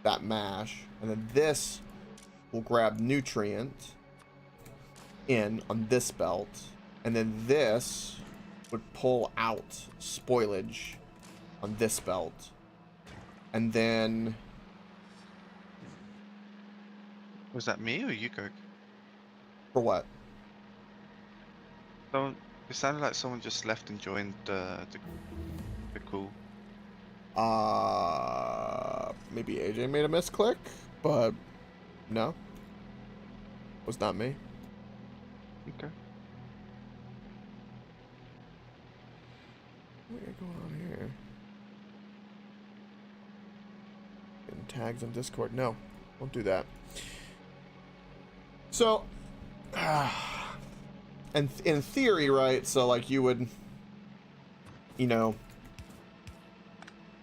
Speaker 1: that mash. And then this will grab nutrient in on this belt. And then this would pull out spoilage on this belt. And then...
Speaker 3: Was that me or you, Coke?
Speaker 1: For what?
Speaker 3: It sounded like someone just left and joined the call.
Speaker 1: Maybe AJ made a misclick, but no. Was not me.
Speaker 3: Okay.
Speaker 1: What is going on here? Getting tags on Discord. No, don't do that. So, and in theory, right? So, like, you would, you know,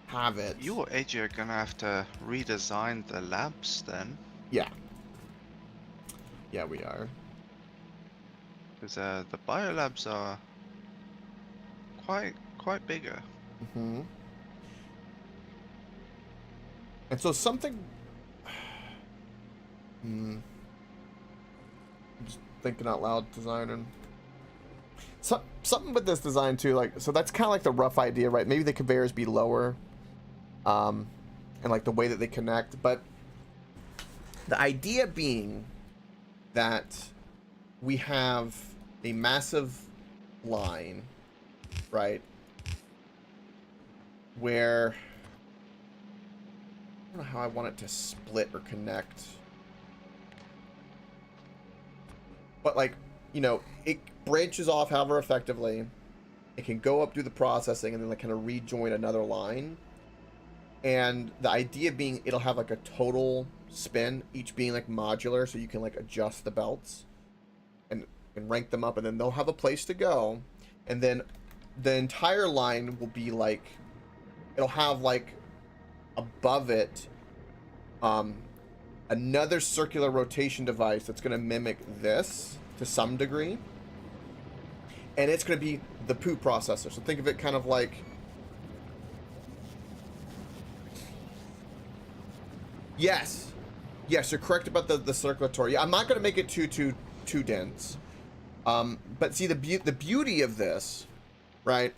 Speaker 1: have it.
Speaker 3: You or AJ are gonna have to redesign the labs then.
Speaker 1: Yeah. Yeah, we are.
Speaker 3: Because the biolabs are quite bigger.
Speaker 1: Mm-hmm. And so something... I'm just thinking out loud, designing. Something with this design too, like, so that's kind of like the rough idea, right? Maybe the conveyors be lower, and like the way that they connect, but the idea being that we have a massive line, right? Where I don't know how I want it to split or connect. But like, you know, it branches off however effectively. It can go up through the processing and then like kind of rejoin another line. And the idea being it'll have like a total spin, each being like modular, so you can like adjust the belts and rank them up, and then they'll have a place to go. And then the entire line will be like, it'll have like above it another circular rotation device that's going to mimic this to some degree, and it's going to be the poo processor. So think of it kind of like, yes, you're correct about the circulatory. Yeah, I'm not going to make it too dense, but see the beauty of this, right,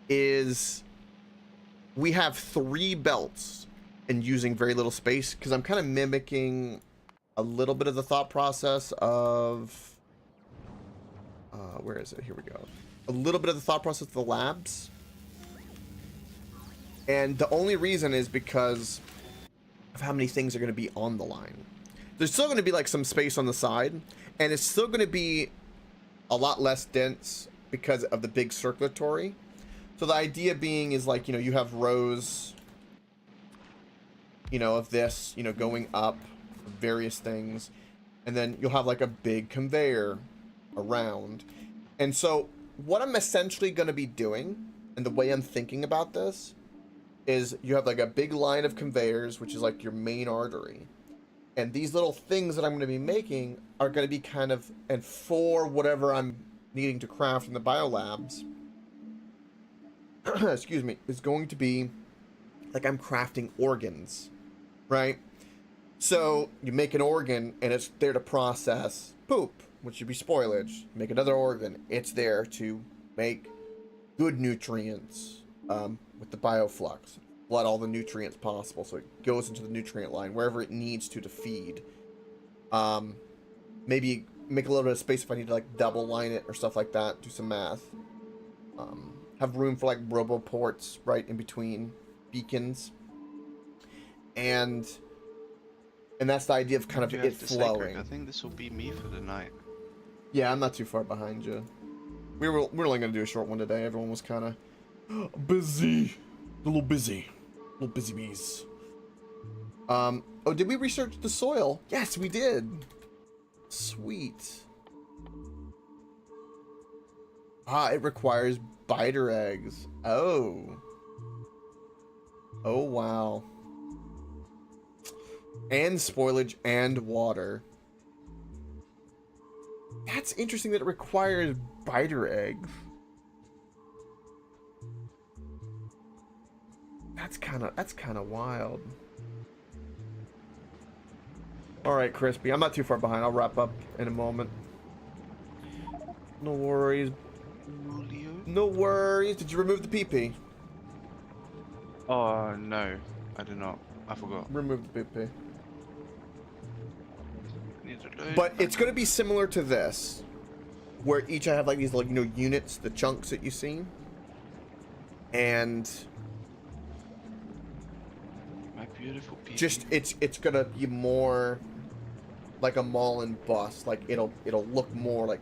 Speaker 1: is we have 3 belts and using very little space, because I'm kind of mimicking a little bit of the thought process of where is it? Here we go. A little bit of the thought process of the labs. And the only reason is because of how many things are going to be on the line. There's still going to be like some space on the side, and it's still going to be a lot less dense because of the big circulatory. So the idea being is like, you know, you have rows, you know, of this, you know, going up various things, and then you'll have like a big conveyor around. And so what I'm essentially going to be doing, and the way I'm thinking about this, is you have like a big line of conveyors, which is like your main artery. And these little things that I'm going to be making are going to be kind of, and for whatever I'm needing to craft in the biolabs, excuse me, is going to be like I'm crafting organs, right? So you make an organ and it's there to process poop, which should be spoilage. Make another organ, it's there to make good nutrients with the bioflux. Flood all the nutrients possible so it goes into the nutrient line wherever it needs to feed. Maybe make a little bit of space if I need to like double line it or stuff like that. Do some math. Have room for like roboports right in between beacons. And that's the idea of kind of it flowing.
Speaker 3: I think this will be me for the night.
Speaker 1: Yeah, I'm not too far behind you. We're only gonna do a short one today. Everyone was kind of busy, a little busy bees. Oh, did we research the soil? Yes, we did. Sweet. It requires biter eggs. Oh, wow. And spoilage and water. That's interesting that it requires biter eggs. That's kind of wild. All right, Crispy. I'm not too far behind. I'll wrap up in a moment. No worries. No worries. Did you remove the PP?
Speaker 3: Oh, no. I did not. I forgot.
Speaker 1: Remove the PP. But it's going to be similar to this, where each I have like these, like, you know, units, the chunks that you see, and
Speaker 3: my beautiful people.
Speaker 1: Just it's going to be more like a maul and bust. Like it'll look more like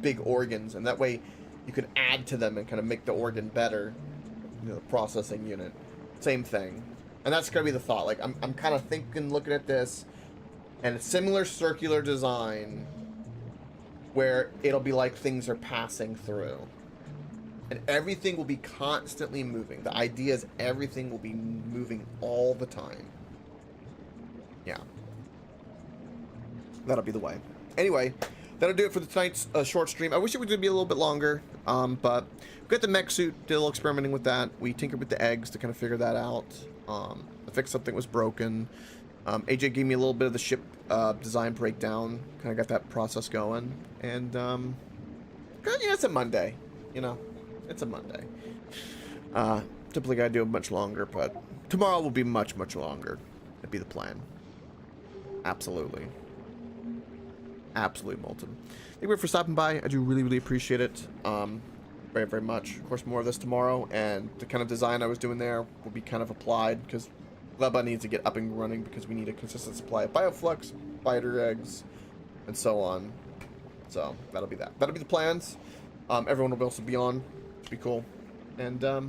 Speaker 1: big organs, and that way you can add to them and kind of make the organ better. You know, the processing unit, same thing, and that's going to be the thought. Like I'm kind of thinking, looking at this. And a similar circular design where it'll be like things are passing through. And everything will be constantly moving. The idea is everything will be moving all the time. Yeah. That'll be the way. Anyway, that'll do it for tonight's short stream. I wish it would be a little bit longer, but we got the mech suit, did a little experimenting with that. We tinkered with the eggs to kind of figure that out. I fixed something that was broken. AJ gave me a little bit of the ship design breakdown. Kind of got that process going. And, it's a Monday. You know, it's a Monday. Typically gotta do it much longer, but tomorrow will be much, much longer. That'd be the plan. Absolutely. Absolutely molten. Thank you for stopping by. I do really, really appreciate it. Very, very much. Of course, more of this tomorrow, and the kind of design I was doing there will be kind of applied, because Gleba needs to get up and running, because we need a consistent supply of bioflux, spider eggs, and so on. So, that'll be that. That'll be the plans. Everyone will also be on. Should be cool. And, yeah.